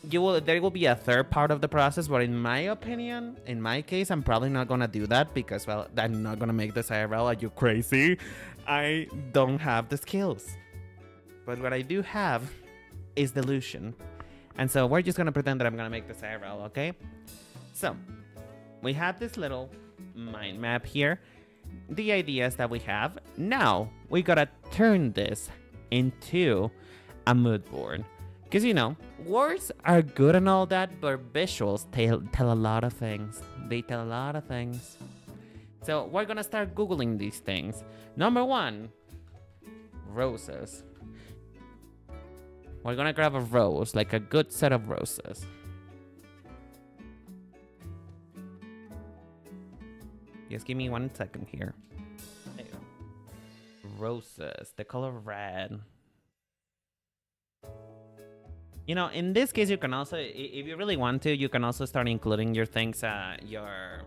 there will be a third part of the process, but in my opinion, in my case, I'm probably not gonna do that because, well, I'm not gonna make this IRL. Are you crazy? I don't have the skills. But what I do have is delusion. And so we're just gonna pretend that I'm gonna make this IRL, okay? So, we have this little mind map here. The ideas that we have. Now, we gotta turn this into a mood board. Because, you know, words are good and all that, but visuals tell a lot of things. They tell a lot of things. So we're gonna start Googling these things. Number 1, roses. We're gonna grab a rose, like a good set of roses. Just give me 1 second here. There you go. Roses, the color red. You know, in this case, you can also, if you really want to, you can also start including your things, your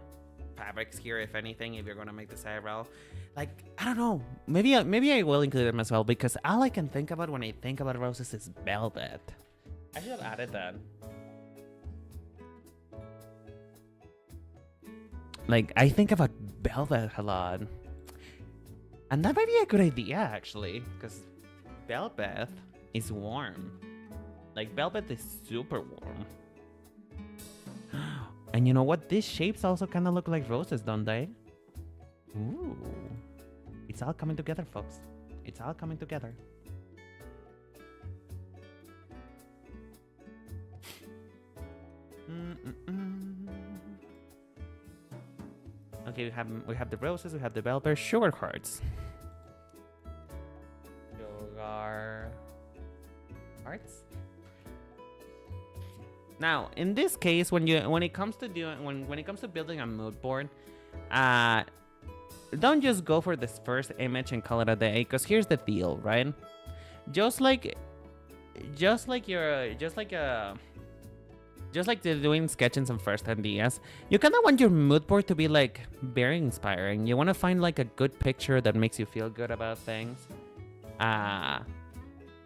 fabrics here, if anything, if you're going to make this IRL. Like, I don't know. Maybe I will include them as well, because all I can think about when I think about roses is velvet. I should have added that. Like, I think about velvet a lot. And that might be a good idea, actually, because velvet is warm. Like, velvet is super warm. And you know what? These shapes also kind of look like roses, don't they? Ooh. It's all coming together, folks. It's all coming together. Okay, we have the roses, we have the velvet, sugar hearts. Sugar hearts. Now, in this case, when it comes to building a mood board, don't just go for this first image and call it a day, because here's the deal, right? Just like they're doing sketching some first ideas, you kind of want your mood board to be like very inspiring. You want to find like a good picture that makes you feel good about things, and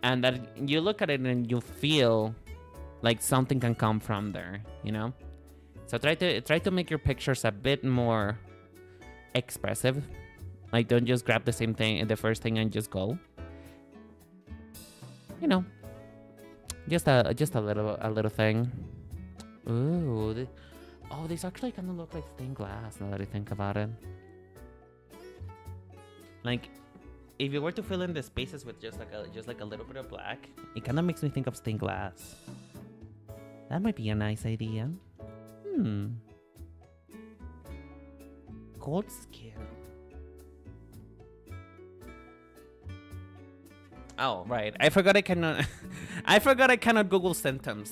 that you look at it and you feel like something can come from there, you know? So try to make your pictures a bit more expressive. Like, don't just grab the same thing, the first thing, and just go. You know, just a little thing. Ooh, these actually kind of look like stained glass now that I think about it. Like, if you were to fill in the spaces with just like a little bit of black, it kind of makes me think of stained glass. That might be a nice idea. Cold skin. Oh, right. I forgot I cannot Google symptoms.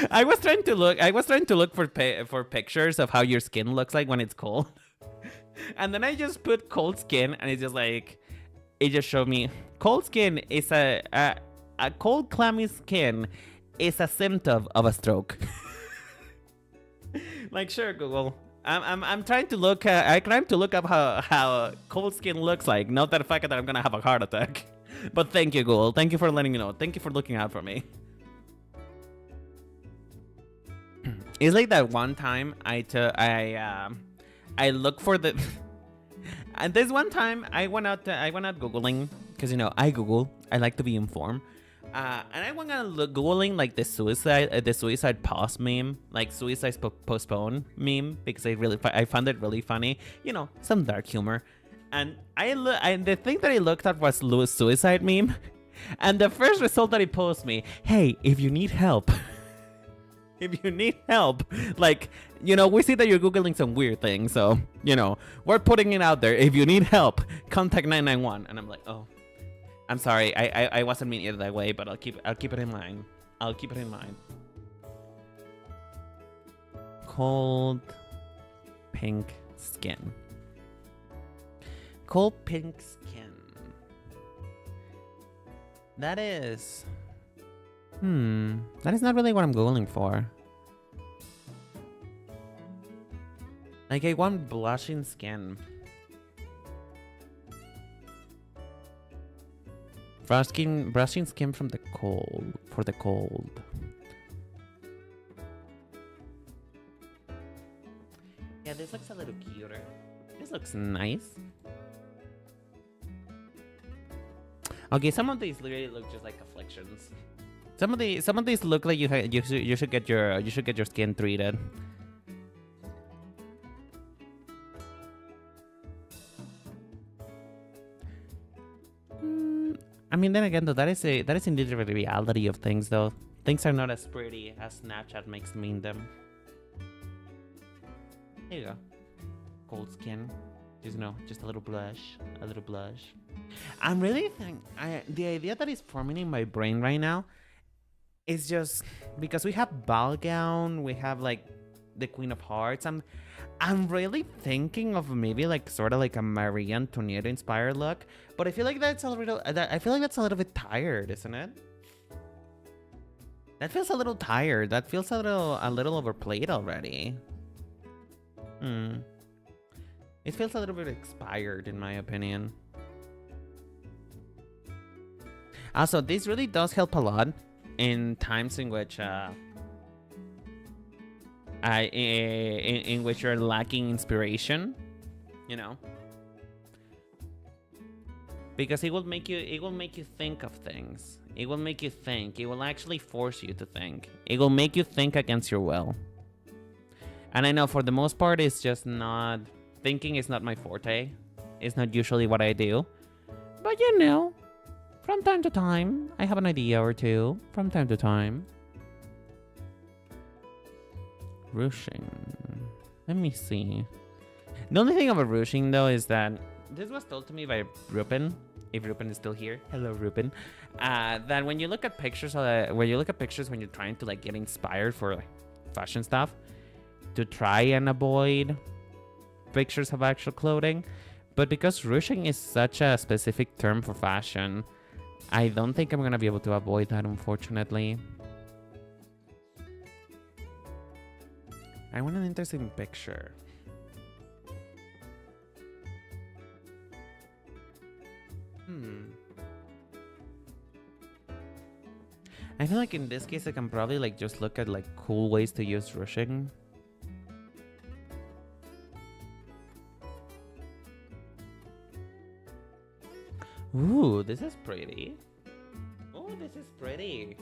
I was trying to look for pictures of how your skin looks like when it's cold. And then I just put cold skin, and it's just like, it just showed me cold skin is a cold clammy skin is a symptom of a stroke. Like, sure, Google. I'm trying to look. I'm trying to look up how cold skin looks like. Not that fact that I'm gonna have a heart attack. But thank you, Google. Thank you for letting me know. Thank you for looking out for me. It's like that one time I look for the. And this one time I went out Googling, because, you know, I Google. I like to be informed. And I went out Googling like the suicide pause meme, like suicide postpone meme, because I found it really funny. You know, some dark humor. And the thing that I looked at was suicide meme, and the first result that it posed me, hey, if you need help. If you need help, like, you know, we see that you're Googling some weird things, so, you know, we're putting it out there. If you need help, contact 991. And I'm like, oh, I'm sorry, I wasn't meaning it that way, but I'll keep it in mind. I'll keep it in mind. Cold pink skin. Cold pink skin. That is... That is not really what I'm going for. Like, I want blushing skin. Brushing skin from the cold. For the cold. Yeah, this looks a little cuter. This looks nice. Okay, some of these really look just like afflictions. Some of these look like you should get your skin treated. I mean, then again, though, that is indeed the reality of things, though. Things are not as pretty as Snapchat makes mean them. There you go. Cold skin. Just a little blush. A little blush. I'm really the idea that is forming in my brain right now is just because we have ball gown, we have like the Queen of Hearts. I'm really thinking of maybe like sort of like a Marie Antoinette inspired look, but I feel like that's a little bit tired, isn't it? That feels a little tired. That feels a little overplayed already. It feels a little bit expired in my opinion. Also, this really does help a lot in times in which in which you're lacking inspiration, you know, because it will make you think of things. It will make you think. It will actually force you to think. It will make you think against your will. And I know for the most part, it's just not thinking is not my forte. It's not usually what I do, but you know, from time to time, I have an idea or two. From time to time. Ruching. Let me see. The only thing about ruching though is that this was told to me by Rupen, if Rupen is still here. Hello, Rupen. That when you look at pictures, when you're trying to like get inspired for like, fashion stuff, to try and avoid pictures of actual clothing. But because ruching is such a specific term for fashion, I don't think I'm gonna be able to avoid that, unfortunately. I want an interesting picture. I feel like in this case I can probably like just look at like cool ways to use ruching. Ooh, this is pretty. Oh, this is pretty.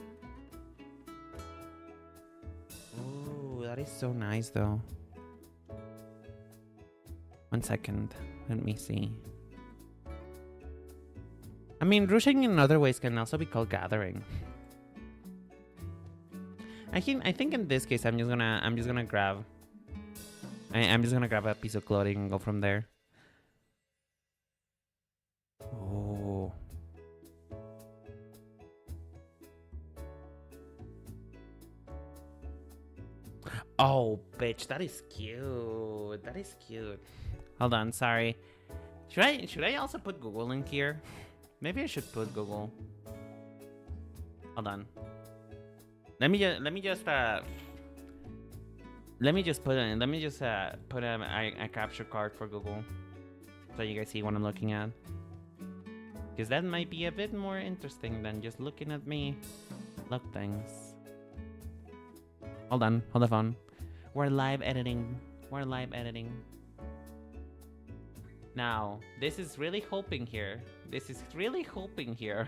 Ooh, that is so nice though. 1 second. Let me see. I mean, ruching in other ways can also be called gathering. I think in this case I'm just gonna grab a piece of clothing and go from there. Oh. Oh, bitch, that is cute. That is cute. Hold on, sorry. Should I also put Google in here? Maybe I should put Google. Hold on. Let me just put a capture card for Google so you guys see what I'm looking at. Because that might be a bit more interesting than just looking at me look things. Hold on, hold the phone. We're live editing. We're live editing. Now, this is really hoping here. This is really hoping here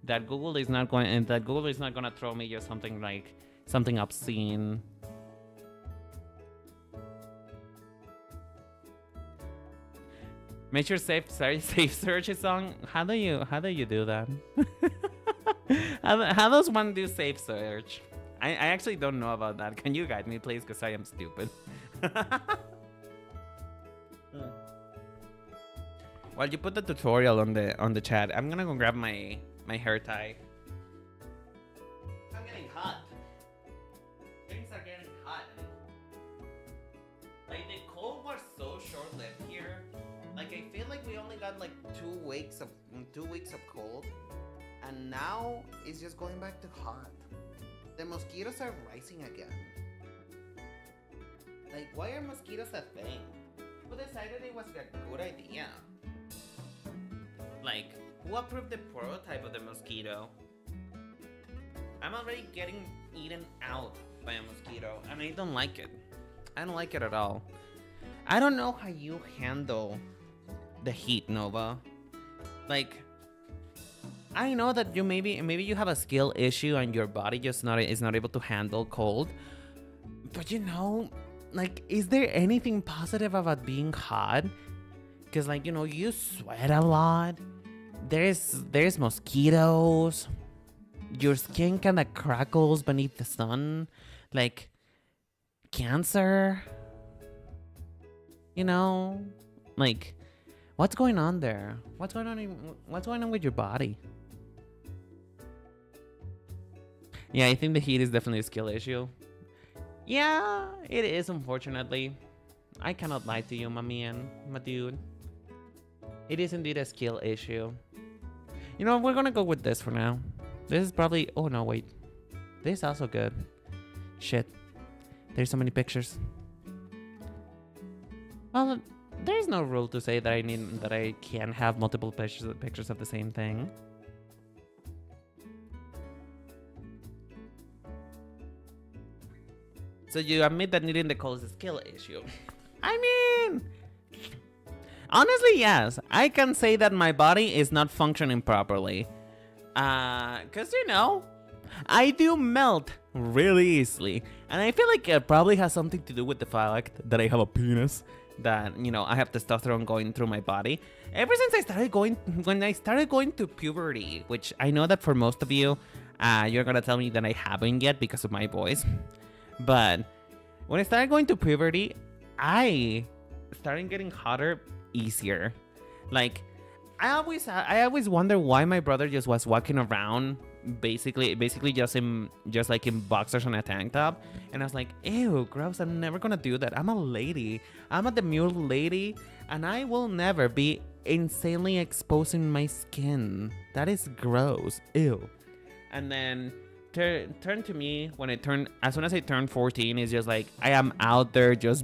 that Google is not gonna throw me just something like something obscene. Make sure safe search is on. How do you do that? how does one do safe search? I actually don't know about that. Can you guide me, please? Because I am stupid. Well, you put the tutorial on the chat. I'm gonna go grab my hair tie. I'm getting hot. short-lived here. Like, I feel like we only got like 2 weeks of cold, and now it's just going back to hot. The mosquitoes are rising again. Like, why are mosquitoes a thing? Who decided it was a good idea? Like, who approved the prototype of the mosquito? I'm already getting eaten out by a mosquito, and I don't like it. I don't like it at all. I don't know how you handle the heat, Nova. Like, I know that you maybe you have a skill issue and your body just is not able to handle cold. But you know, like, is there anything positive about being hot? Because, like, you know, you sweat a lot. There's mosquitoes. Your skin kind of crackles beneath the sun. Like, cancer. You know? Like, what's going on there? What's going on with your body? Yeah, I think the heat is definitely a skill issue. Yeah, it is, unfortunately. I cannot lie to you, my man, my dude. It is indeed a skill issue. You know, we're gonna go with this for now. This is probably... Oh, no, wait. This is also good. Shit. There's so many pictures. Well, there's no rule to say that I can have multiple pictures of the same thing. So you admit that needing the cold is a skill issue. I mean, honestly, yes. I can say that my body is not functioning properly. Cause you know, I do melt really easily. And I feel like it probably has something to do with the fact that I have a penis. That, you know, I have testosterone going through my body. Ever since when I started going to puberty, which I know that for most of you, you're gonna tell me that I haven't yet because of my voice. But when I started going to puberty, I started getting hotter easier. Like, I always wonder why my brother just was walking around basically just like in boxers and a tank top, and I was like, ew, gross, I'm never gonna do that. I'm a lady. I'm a demure lady, and I will never be insanely exposing my skin. That is gross. Ew. And then turn to me as soon as I turned 14, it's just like I am out there just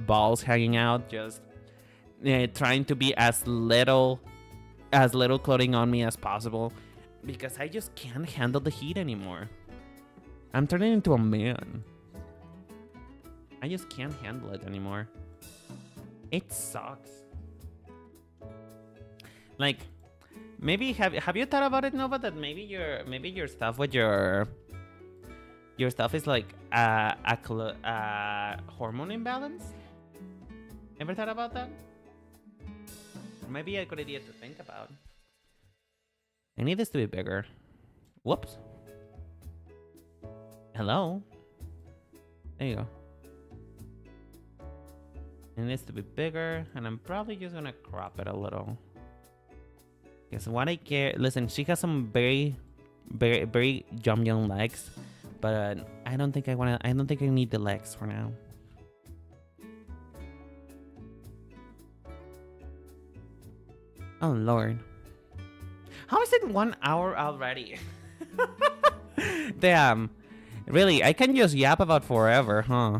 balls hanging out, just trying to be as little clothing on me as possible, because I just can't handle the heat anymore. I'm turning into a man. I just can't handle it anymore. It sucks. Like, maybe have you thought about it, Nova? That maybe your stuff with your stuff is like a hormone imbalance. Ever thought about that? Maybe a good idea to think about. I need this to be bigger. Whoops. Hello. There you go. It needs to be bigger, and I'm probably just gonna crop it a little. Because what I care, listen, she has some very young legs, but I don't think I need the legs for now. Oh Lord. How is it 1 hour already? Damn. Really, I can just yap about forever, huh?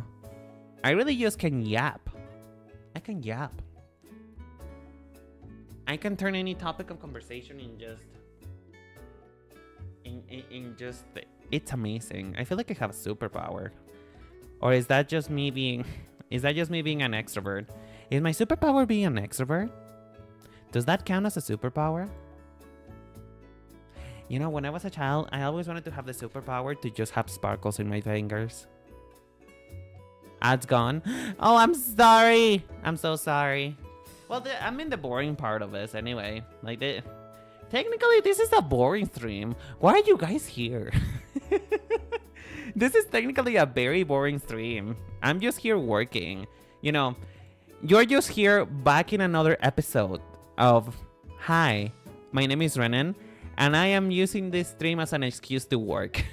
I really just can yap. I can yap. I can turn any topic of conversation in just it's amazing. I feel like I have a superpower. Or is that just me being an extrovert? Is my superpower being an extrovert? Does that count as a superpower? You know, when I was a child, I always wanted to have the superpower to just have sparkles in my fingers. Ads gone. Oh, I'm sorry. I'm so sorry. Well, I'm in the boring part of this anyway. Like, technically, this is a boring stream. Why are you guys here? This is technically a very boring stream. I'm just here working. You know, you're just here back in another episode of Hi, my name is Renan, and I am using this stream as an excuse to work.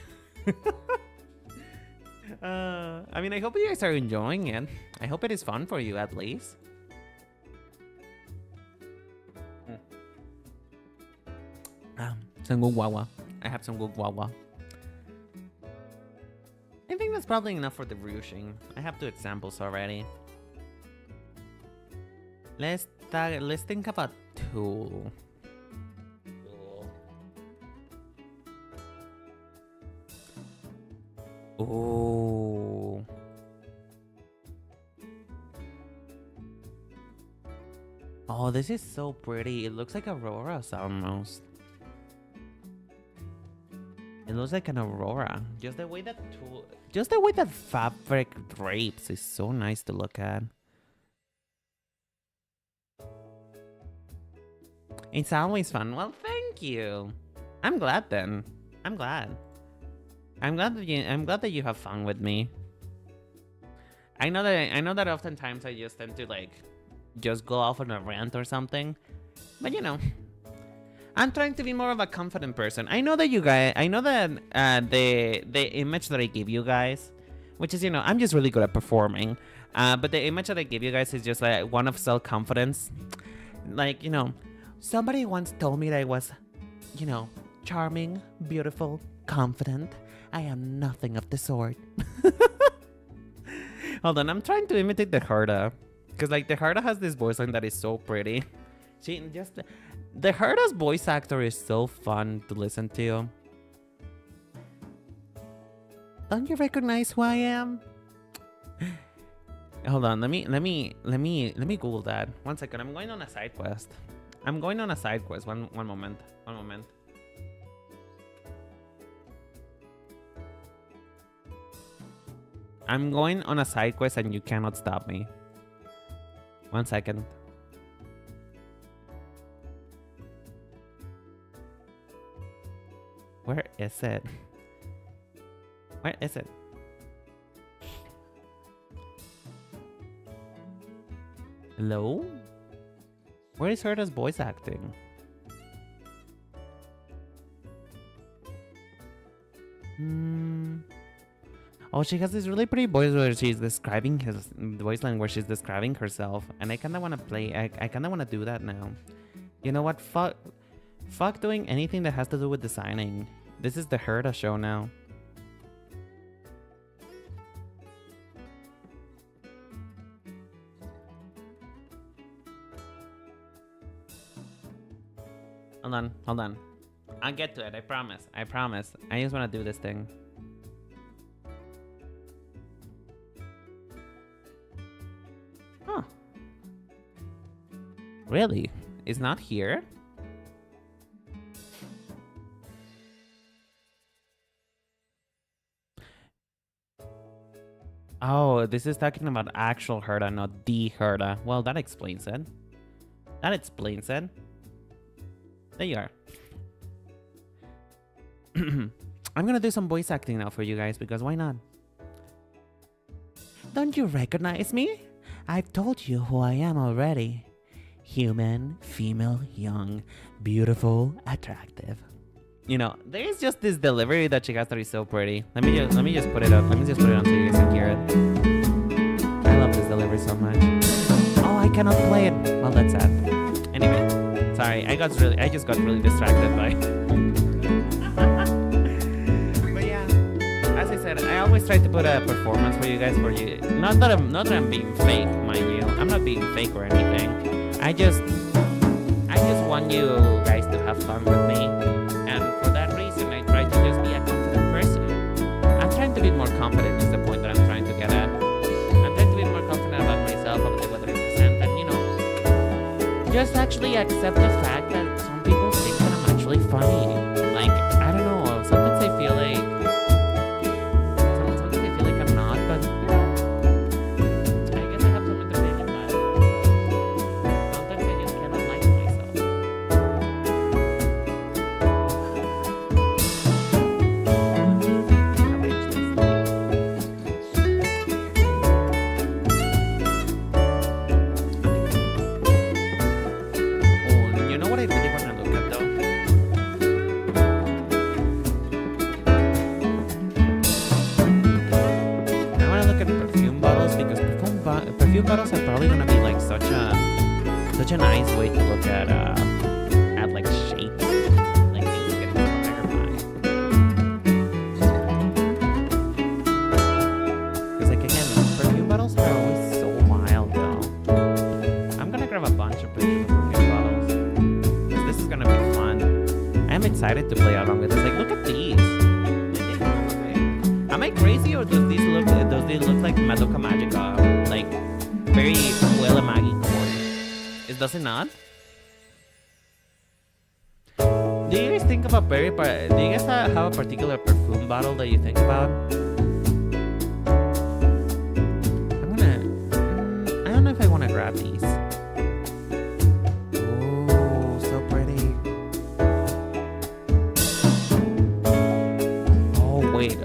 I mean, I hope you guys are enjoying it. I hope it is fun for you, at least. Some good guagua. I have some good guagua. I think that's probably enough for the ruching. I have 2 examples already. Let's think about 2. Ooh. Oh, this is so pretty. It looks like auroras almost. It looks like an aurora. Just the way that fabric drapes is so nice to look at. It's always fun. Well, thank you. I'm glad then. I'm glad that you have fun with me. I know that oftentimes I just tend to like just go off on a rant or something. But you know, I'm trying to be more of a confident person. I know that the image that I give you guys, which is, you know, I'm just really good at performing. But the image that I give you guys is just like one of self-confidence. Like, you know, somebody once told me that I was, you know, charming, beautiful, confident. I am nothing of the sort. Hold on, I'm trying to imitate the Herda. Because, like, the Herda has this voice line that is so pretty. The Herda's voice actor is so fun to listen to. Don't you recognize who I am? Hold on, let me Google that. 1 second, I'm going on a side quest. One moment. I'm going on a side quest and you cannot stop me. 1 second. Where is it? Where is it? Hello? Where is Herda's voice acting? Oh, she has this really pretty voice where she's describing his voice line where she's describing herself, and I kind of want to play. I kind of want to do that now. You know what? Fuck doing anything that has to do with designing. This is the Herda show now. Hold on. I'll get to it. I promise. I just want to do this thing. Huh. Really? It's not here? Oh, this is talking about actual Herda, not the Herda. Well, that explains it. There you are. I'm gonna do some voice acting now for you guys, because why not? Don't you recognize me? I've told you who I am already. Human, female, young, beautiful, attractive. You know, there is just this delivery that she has that is so pretty. Let me just put it up. Let me just put it on so you guys can hear it. I love this delivery so much. Oh, I cannot play it. Well, that's sad. Anyway, sorry. I just got really distracted by. But yeah, as I said, I always try to put a performance for you guys. Not that I'm being fake, mind you. I'm not being fake or anything. I just want you guys to have fun with me. And for that reason, I try to just be a confident person. I'm trying to be more confident is the point that I'm trying to get at. I'm trying to be more confident about myself, about what I present, and, you know, just actually accept the fact that some people think that I'm actually funny. Like, I don't know, sometimes I feel like I'm not, but, you know, I guess I have some entertainment, but sometimes I just cannot like myself. You know what I really want to look at though? I want to look at perfume bottles, because perfume bottles are probably gonna be like such a nice way to look at like shapes, like like to play along with this. Like, look at these. Am I crazy, or does these look like Madoka Magica? Like, very well Maggie corn. Does it not? Do you guys think of do you guys have a particular perfume bottle that you think about? I don't know if I want to grab these. Oh, so pretty. Oh, wait.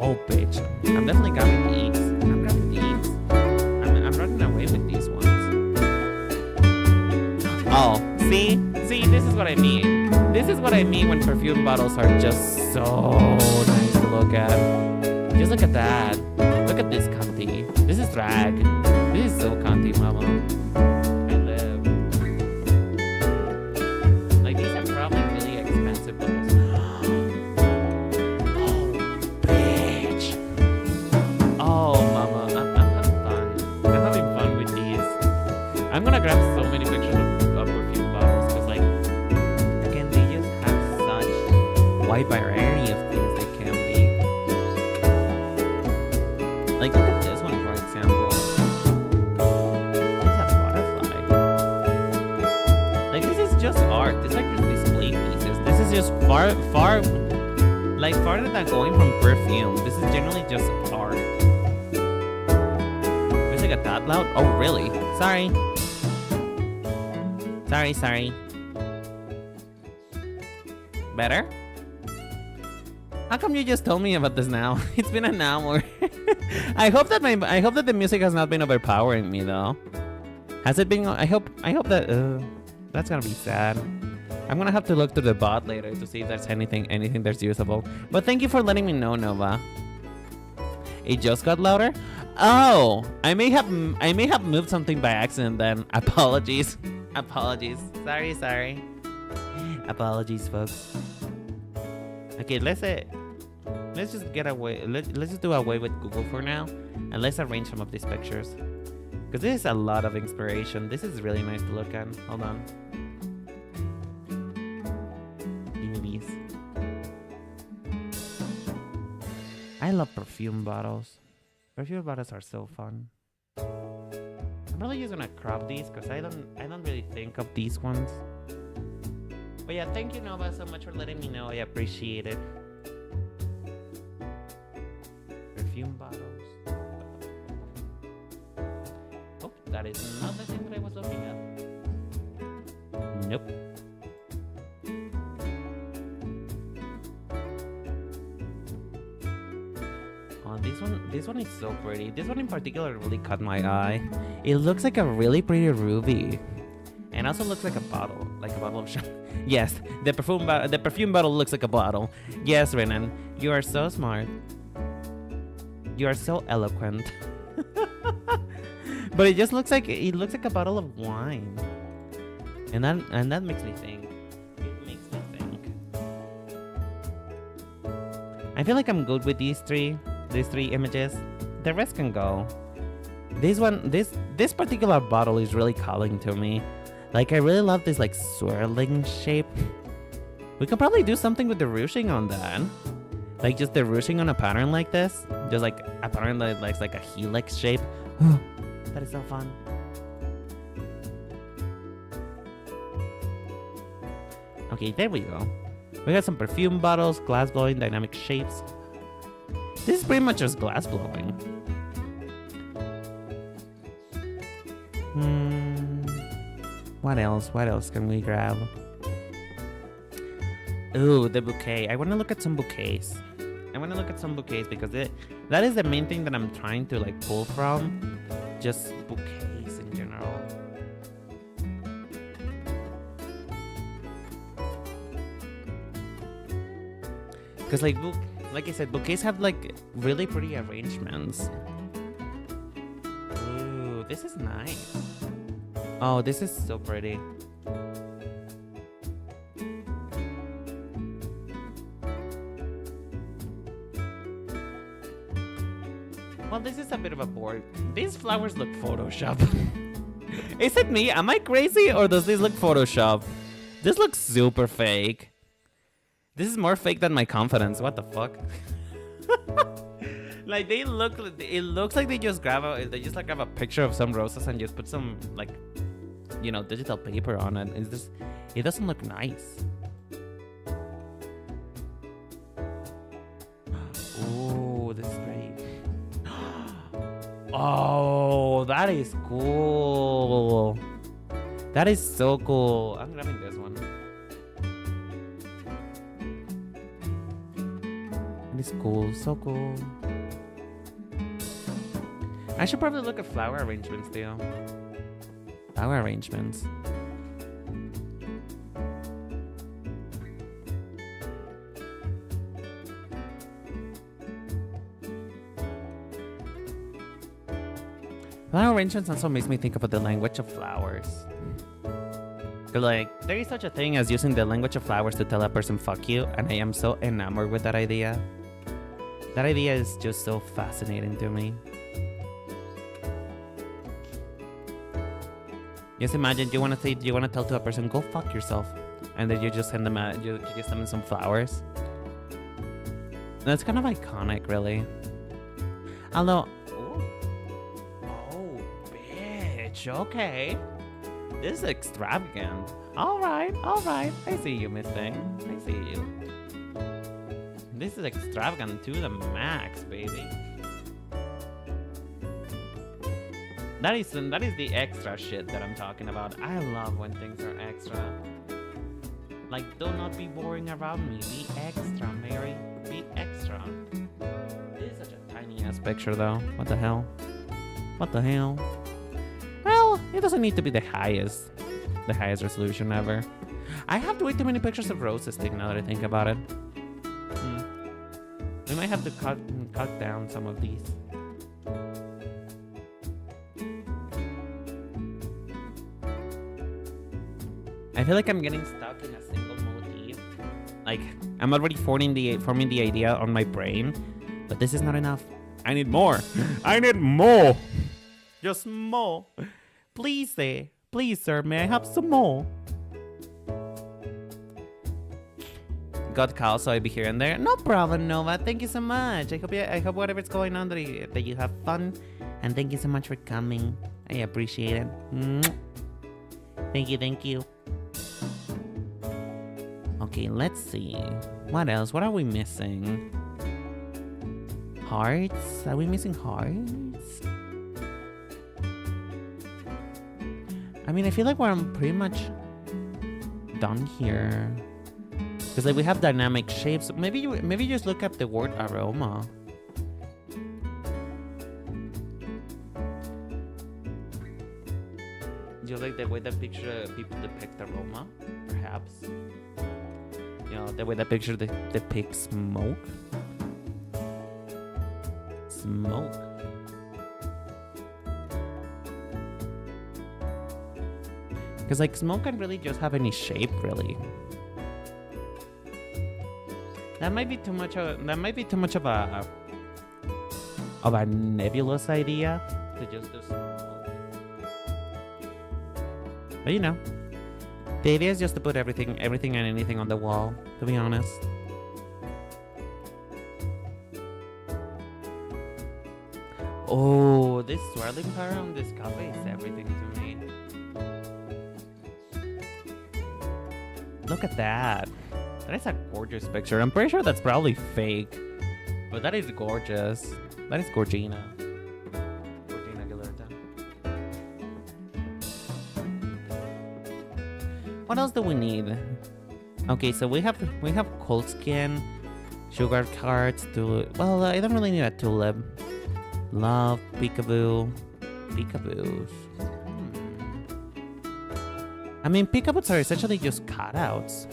Oh, bitch. I'm definitely grabbing these. I'm grabbing these. I'm running away with these ones. Oh, see? See, this is what I mean. This is what I mean when perfume bottles are just so nice to look at. Just look at that. Look at this cunty. This is drag. This is so cunty, mama. I live. Like, these are probably really expensive bottles. Oh, bitch. Oh, mama. I'm having fun. I'm having fun with these. I'm gonna grab so many pictures of perfume bottles because, like, again, they just have such wide variety of things they can be. Like, look at this one, for example. This is a butterfly. Like, this is just art. This is like just display pieces. This is just farther than going from perfume. This is generally just art. Music got that loud? Oh, really? Sorry. Sorry. Better? How come you just told me about this now? It's been an hour. I hope that the music has not been overpowering me though. Has it been? I hope that that's gonna be sad. I'm gonna have to look through the bot later to see if there's anything that's usable. But thank you for letting me know, Nova. It just got louder. Oh, I may have moved something by accident then. Apologies. Sorry. Apologies, folks. Okay, let's just get away. Let's just do away with Google for now, and let's arrange some of these pictures. Because this is a lot of inspiration. This is really nice to look at. Hold on. Give me these. I love perfume bottles. Perfume bottles are so fun. I'm probably just gonna crop these because I don't really think of these ones. But yeah, thank you, Nova, so much for letting me know. I appreciate it. Perfume bottles. Oh, that is not the thing that I was looking at. Nope. Oh, this one is so pretty. This one in particular really caught my eye. It looks like a really pretty ruby. And also looks like a bottle of Yes, the perfume bottle looks like a bottle. Yes, Renan, you are so smart. You are so eloquent. But it just looks like a bottle of wine. And that makes me think. It makes me think. I feel like I'm good with these three images. The rest can go. This particular bottle is really calling to me. Like, I really love this, like, swirling shape. We could probably do something with the ruching on that. Like, just the ruching on a pattern like this. Just, like, a pattern that looks like a helix shape. That is so fun. Okay, there we go. We got some perfume bottles, glass blowing, dynamic shapes. This is pretty much just glass blowing. What else can we grab? Ooh, the bouquet. I want to look at some bouquets. Because that is the main thing that I'm trying to, like, pull from. Just bouquets in general. Because, like I said, bouquets have, like, really pretty arrangements. Ooh, this is nice. Oh, this is so pretty. Well, this is a bit of a bore. These flowers look Photoshop. Is it me? Am I crazy, or does this look Photoshop? This looks super fake. This is more fake than my confidence. What the fuck? Like it looks like they just grab a picture of some roses and just put some like, you know, digital paper on it. It doesn't look nice. Oh, this is great. Oh, that is cool. That is so cool. I'm grabbing this one. It is cool, so cool. I should probably look at flower arrangements, Theo. Flower arrangements. Flower arrangements also makes me think about the language of flowers. Like, there is such a thing as using the language of flowers to tell a person fuck you, and I am so enamored with that idea. That idea is just so fascinating to me. Just imagine you want to tell to a person, go fuck yourself, and then you just send them you just send them some flowers. That's kind of iconic, really. Although, oh, bitch, okay, this is extravagant. All right, I see you, Miss Thing. I see you. This is extravagant to the max, baby. That is the extra shit that I'm talking about. I love when things are extra. Like, do not be boring around me. Be extra, Mary. Be extra. This is such a tiny ass picture, though. What the hell? What the hell? Well, it doesn't need to be the highest resolution ever. I have way too many pictures of roses, now that I think about it. We might have to cut down some of these. I feel like I'm getting stuck in a single motif. Like, I'm already forming the idea on my brain, but this is not enough. I need more. I need more. Just more. Please, sir, may I have some more? Got call, so I'll be here and there. No problem, Nova. Thank you so much. I hope whatever's going on that you have fun, and thank you so much for coming. I appreciate it. Thank you. Okay, let's see. What else? What are we missing? Hearts? Are we missing hearts? I mean, I feel like we're pretty much done here. Because like we have dynamic shapes. Maybe just look up the word aroma. Do you like the way that people depict aroma? Perhaps. You know, the way that picture depicts smoke. Smoke. Because like smoke can really just have any shape, really. That might be too much of a nebulous idea to just do smoke. But you know, the idea is just to put everything and anything on the wall, to be honest. Oh, this swirling power on this cafe is everything to me. Look at that. That is a gorgeous picture. I'm pretty sure that's probably fake, but that is gorgeous. That is Gorgina. Gorgina Galerta. What else do we need? Okay, so we have cold skin, sugar cards, tulip. Well, I don't really need a tulip. Love, peekaboo, peekaboos. I mean, peekaboos are essentially just cutouts.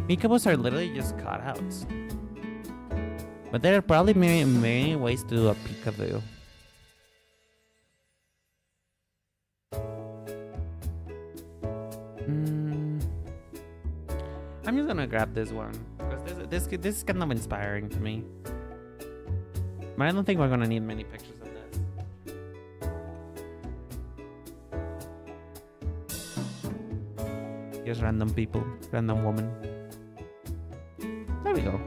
Peekaboos are literally just cutouts. But there are probably many ways to do a peekaboo. I'm just gonna grab this one because this is kind of inspiring to me. But I don't think we're gonna need many pictures of this. Just random people, random woman. There we go.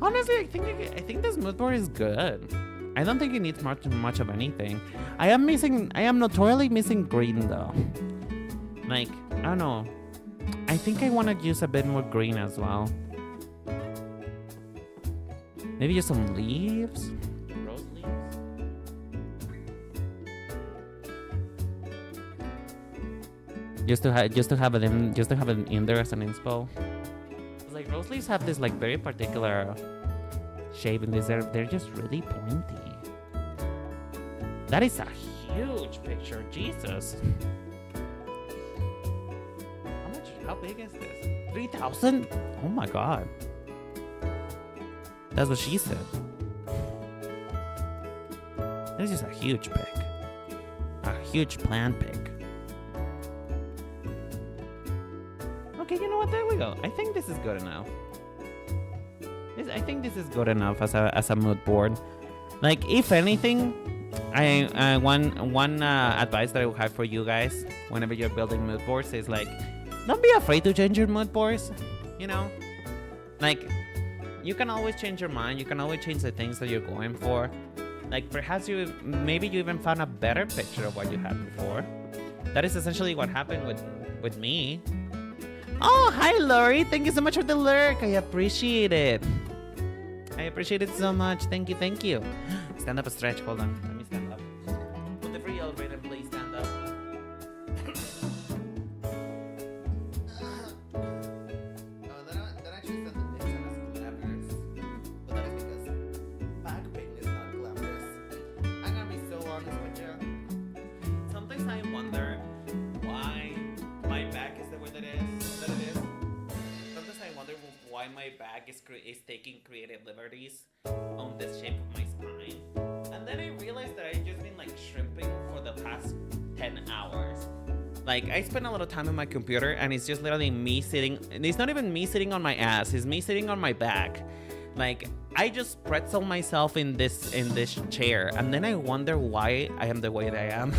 Honestly, I think this mood board is good. I don't think it needs much of anything. I am notoriously missing green though. Like, I don't know. I think I want to use a bit more green as well. Maybe just some leaves? Rose leaves? Just to have it in there as an inspo. Like rose leaves have this like very particular shape, and they're just really pointy. That is a huge picture, Jesus. How big is this? 3,000? Oh my god. That's what she said. This is a huge pic. A huge plant pic. Okay, you know what? There we go. I think this is good enough. I think this is good enough as a mood board. Like, if anything, one advice that I would have for you guys whenever you're building mood boards is like, don't be afraid to change your mood boards. You know, like, you can always change your mind. You can always change the things that you're going for. Like, perhaps maybe you even found a better picture of what you had before. That is essentially what happened with me. Oh, hi, Lori. Thank you so much for the lurk. I appreciate it. I appreciate it so much. Thank you, thank you. Stand up a stretch. Hold on. Let me stand up. With the free elevator, please stand up. That actually said the next one is glamorous. But that is because back pain is not glamorous. I'm gonna be so honest with you. Sometimes I wonder why my back is the way that it is. Sometimes I wonder why my back is taking creative liberties on the shape of my spine. And then I realized that I've just been like shrimping for the past 10 hours. Like, I spend a lot of time on my computer, and it's just literally me sitting. And it's not even me sitting on my ass. It's me sitting on my back. Like, I just pretzel myself in this chair, and then I wonder why I am the way that I am.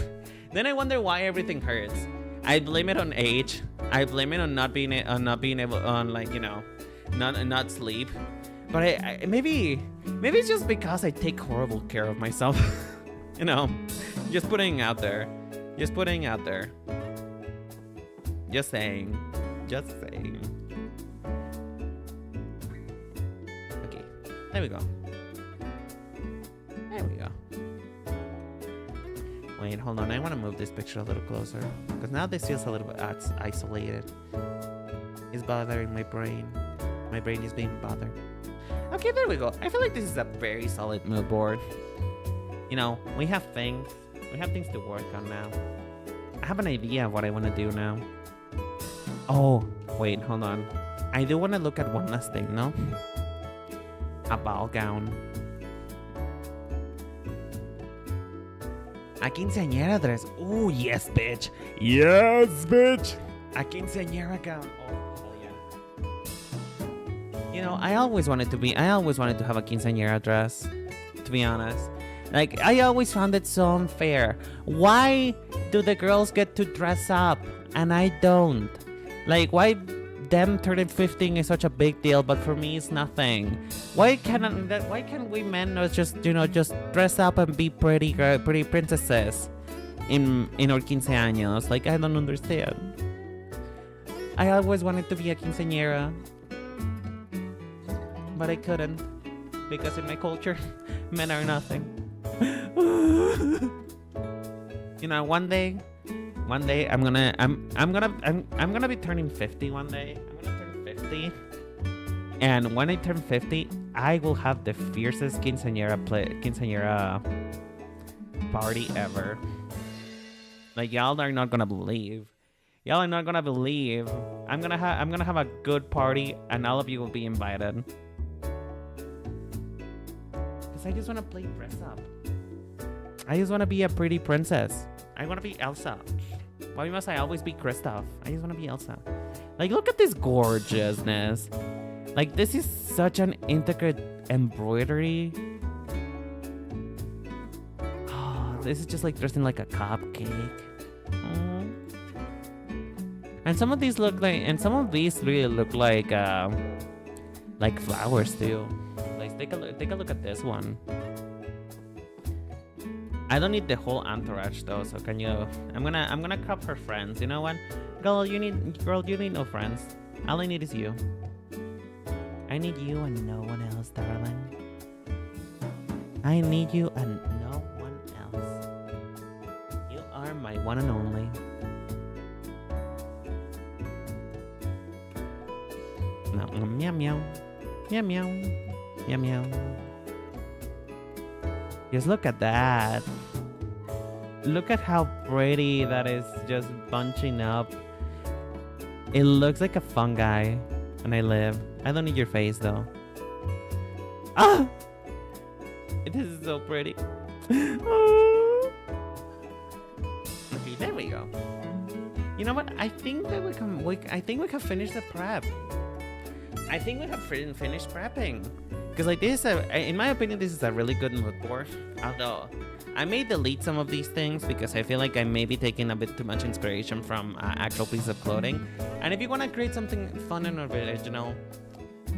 Then I wonder why everything hurts. I blame it on age. I blame it on not being able like, you know, not sleep. But I maybe it's just because I take horrible care of myself. You know, just putting it out there. Just putting it out there. Just saying. Just saying. Okay, there we go. There we go. Wait, hold on. I want to move this picture a little closer, because now this feels a little bit isolated. It's bothering my brain. My brain is being bothered. Okay, there we go. I feel like this is a very solid mood board. You know, we have things to work on now. I have an idea of what I want to do now. Oh, wait, hold on. I do want to look at one last thing, no? A ball gown. A quinceañera dress. Oh, yes, bitch. Yes, bitch. A quinceañera gown. Oh, hell yeah. You know, I always wanted to have a quinceañera dress, to be honest. Like, I always found it so unfair. Why do the girls get to dress up and I don't? Like, why them turning 15 is such a big deal, but for me it's nothing? Why can't we men just dress up and be pretty princesses in our quinceaños? Like, I don't understand. I always wanted to be a quinceañera, but I couldn't, because in my culture, men are nothing. You know, one day I'm gonna be turning 50 one day. I'm gonna turn 50, and when I turn 50, I will have the fiercest quinceañera party ever. Like, y'all are not gonna believe. I'm gonna have a good party, and all of you will be invited. Cause I just wanna play dress up. I just wanna be a pretty princess. I wanna be Elsa. Why must I always be Kristoff? I just wanna be Elsa. Like, look at this gorgeousness. Like, this is such an intricate embroidery. this is just like dressed in like a cupcake. And some of these look like, and some of these really look like flowers too. Like take a look at this one. I don't need the whole entourage though, so can you? I'm gonna crop her friends. You know what, girl? You need no friends. All I need is you. I need you and no one else, darling. I need you and no one else. You are my one and only. No, meow meow, meow meow, meow meow. Just look at that. Look at how pretty that is, just bunching up. It looks like a fungi, and I live. I don't need your face though. Ah! This is so pretty. Oh. Okay, there we go. You know what? I think that I think we have finished the prep. I think we have finished prepping. Because like this, in my opinion, this is a really good mood board. Although I may delete some of these things because I feel like I may be taking a bit too much inspiration from actual pieces of clothing. And if you want to create something fun and original,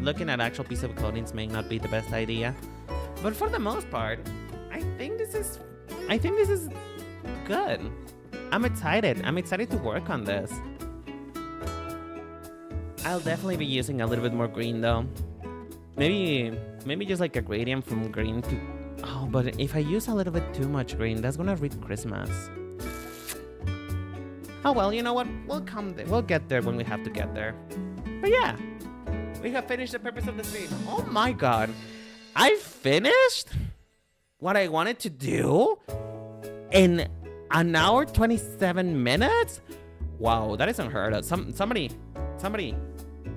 looking at actual pieces of clothing may not be the best idea. But for the most part, I think this is good. I'm excited. I'm excited to work on this. I'll definitely be using a little bit more green though. Maybe just like a gradient from green to... Oh, but if I use a little bit too much green, that's gonna read Christmas. Oh well, you know what? We'll get there when we have to get there. But yeah, we have finished the purpose of the stream. Oh my god. I finished what I wanted to do in an hour 27 minutes? Wow, that is unheard of. Somebody,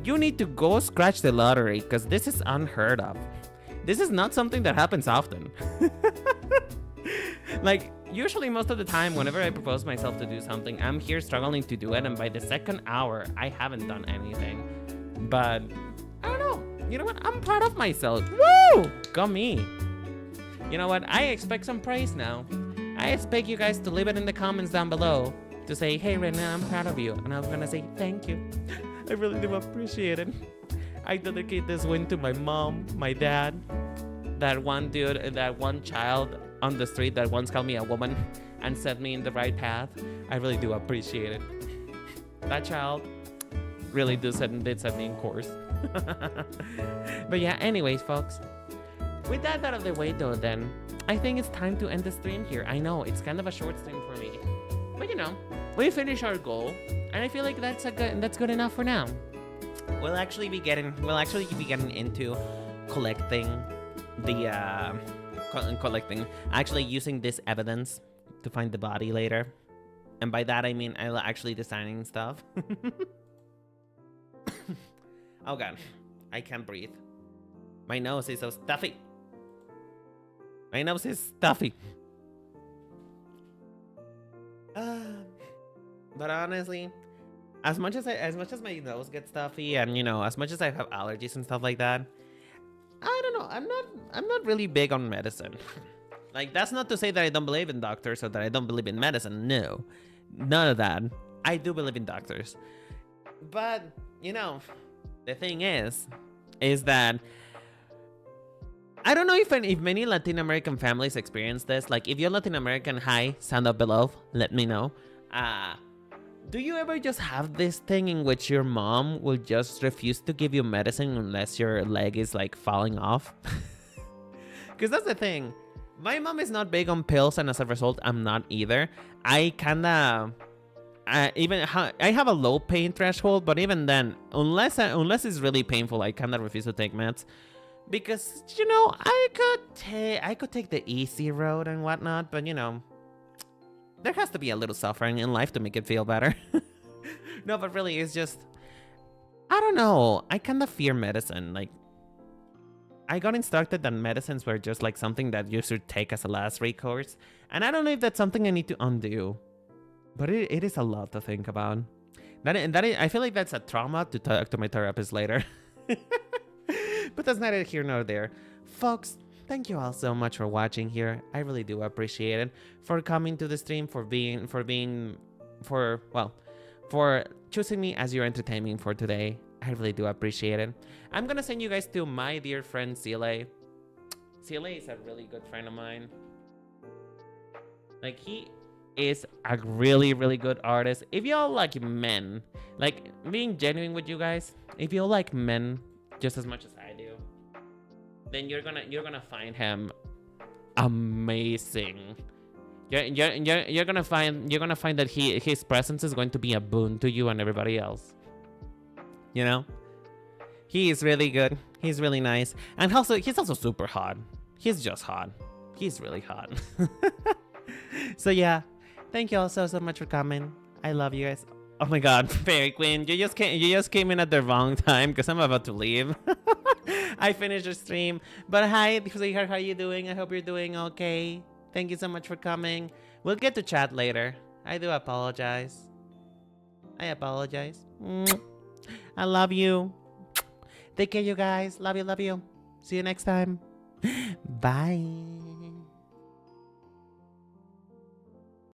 you need to go scratch the lottery because this is unheard of. This is not something that happens often. Like, usually most of the time, whenever I propose myself to do something, I'm here struggling to do it, and by the second hour, I haven't done anything. But, I don't know. You know what? I'm proud of myself. Woo! Go me. You know what? I expect some praise now. I expect you guys to leave it in the comments down below to say, hey, Rene, I'm proud of you. And I was gonna say, thank you. I really do appreciate it. I dedicate this win to my mom, my dad, that one dude, that one child on the street that once called me a woman and set me in the right path. I really do appreciate it. That child really did set me in course. But yeah, anyways, folks, with that out of the way though, then I think it's time to end the stream here. I know it's kind of a short stream for me, but you know, we finished our goal, and I feel like that's good enough for now. We'll actually be getting into collecting actually using this evidence to find the body later, and by that I mean I'll actually designing stuff. Oh god, I can't breathe. My nose is so stuffy. My nose is stuffy. But honestly, as much as my nose gets stuffy, and you know, as much as I have allergies and stuff like that, I don't know. I'm not really big on medicine. Like, that's not to say that I don't believe in doctors or that I don't believe in medicine. No, none of that. I do believe in doctors, but you know, the thing is that I don't know if many Latin American families experience this. Like, if you're Latin American, hi, sound up below, let me know. Do you ever just have this thing in which your mom will just refuse to give you medicine unless your leg is like falling off? Because that's the thing. My mom is not big on pills, and as a result, I'm not either. I kinda... I have a low pain threshold, but even then, unless it's really painful, I kinda refuse to take meds. Because, you know, I could take the easy road and whatnot, but you know, there has to be a little suffering in life to make it feel better. No, but really, it's just, I don't know. I kind of fear medicine. Like, I got instructed that medicines were just like something that you should take as a last recourse. And I don't know if that's something I need to undo. But it is a lot to think about. I feel like that's a trauma to talk to my therapist later. But that's neither here nor there. Folks, thank you all so much for watching here. I really do appreciate it. For coming to the stream, for choosing me as your entertainment for today. I really do appreciate it. I'm gonna send you guys to my dear friend Sile. Sile is a really good friend of mine. Like, he is a really, really good artist. If y'all like men, like, being genuine with you guys, if you like men just as much as I do, then you're gonna find him amazing. You're gonna find that his presence is going to be a boon to you and everybody else. You know, he is really good. He's really nice, and he's also super hot. He's just hot. He's really hot. So yeah, thank you all so much for coming. I love you guys. Oh my God, Fairy Queen, you just came in at the wrong time because I'm about to leave. I finished the stream, but hi, sweetheart, how are you doing? I hope you're doing okay. Thank you so much for coming. We'll get to chat later. I do apologize. I apologize. I love you. Take care, you guys. Love you, love you. See you next time. Bye.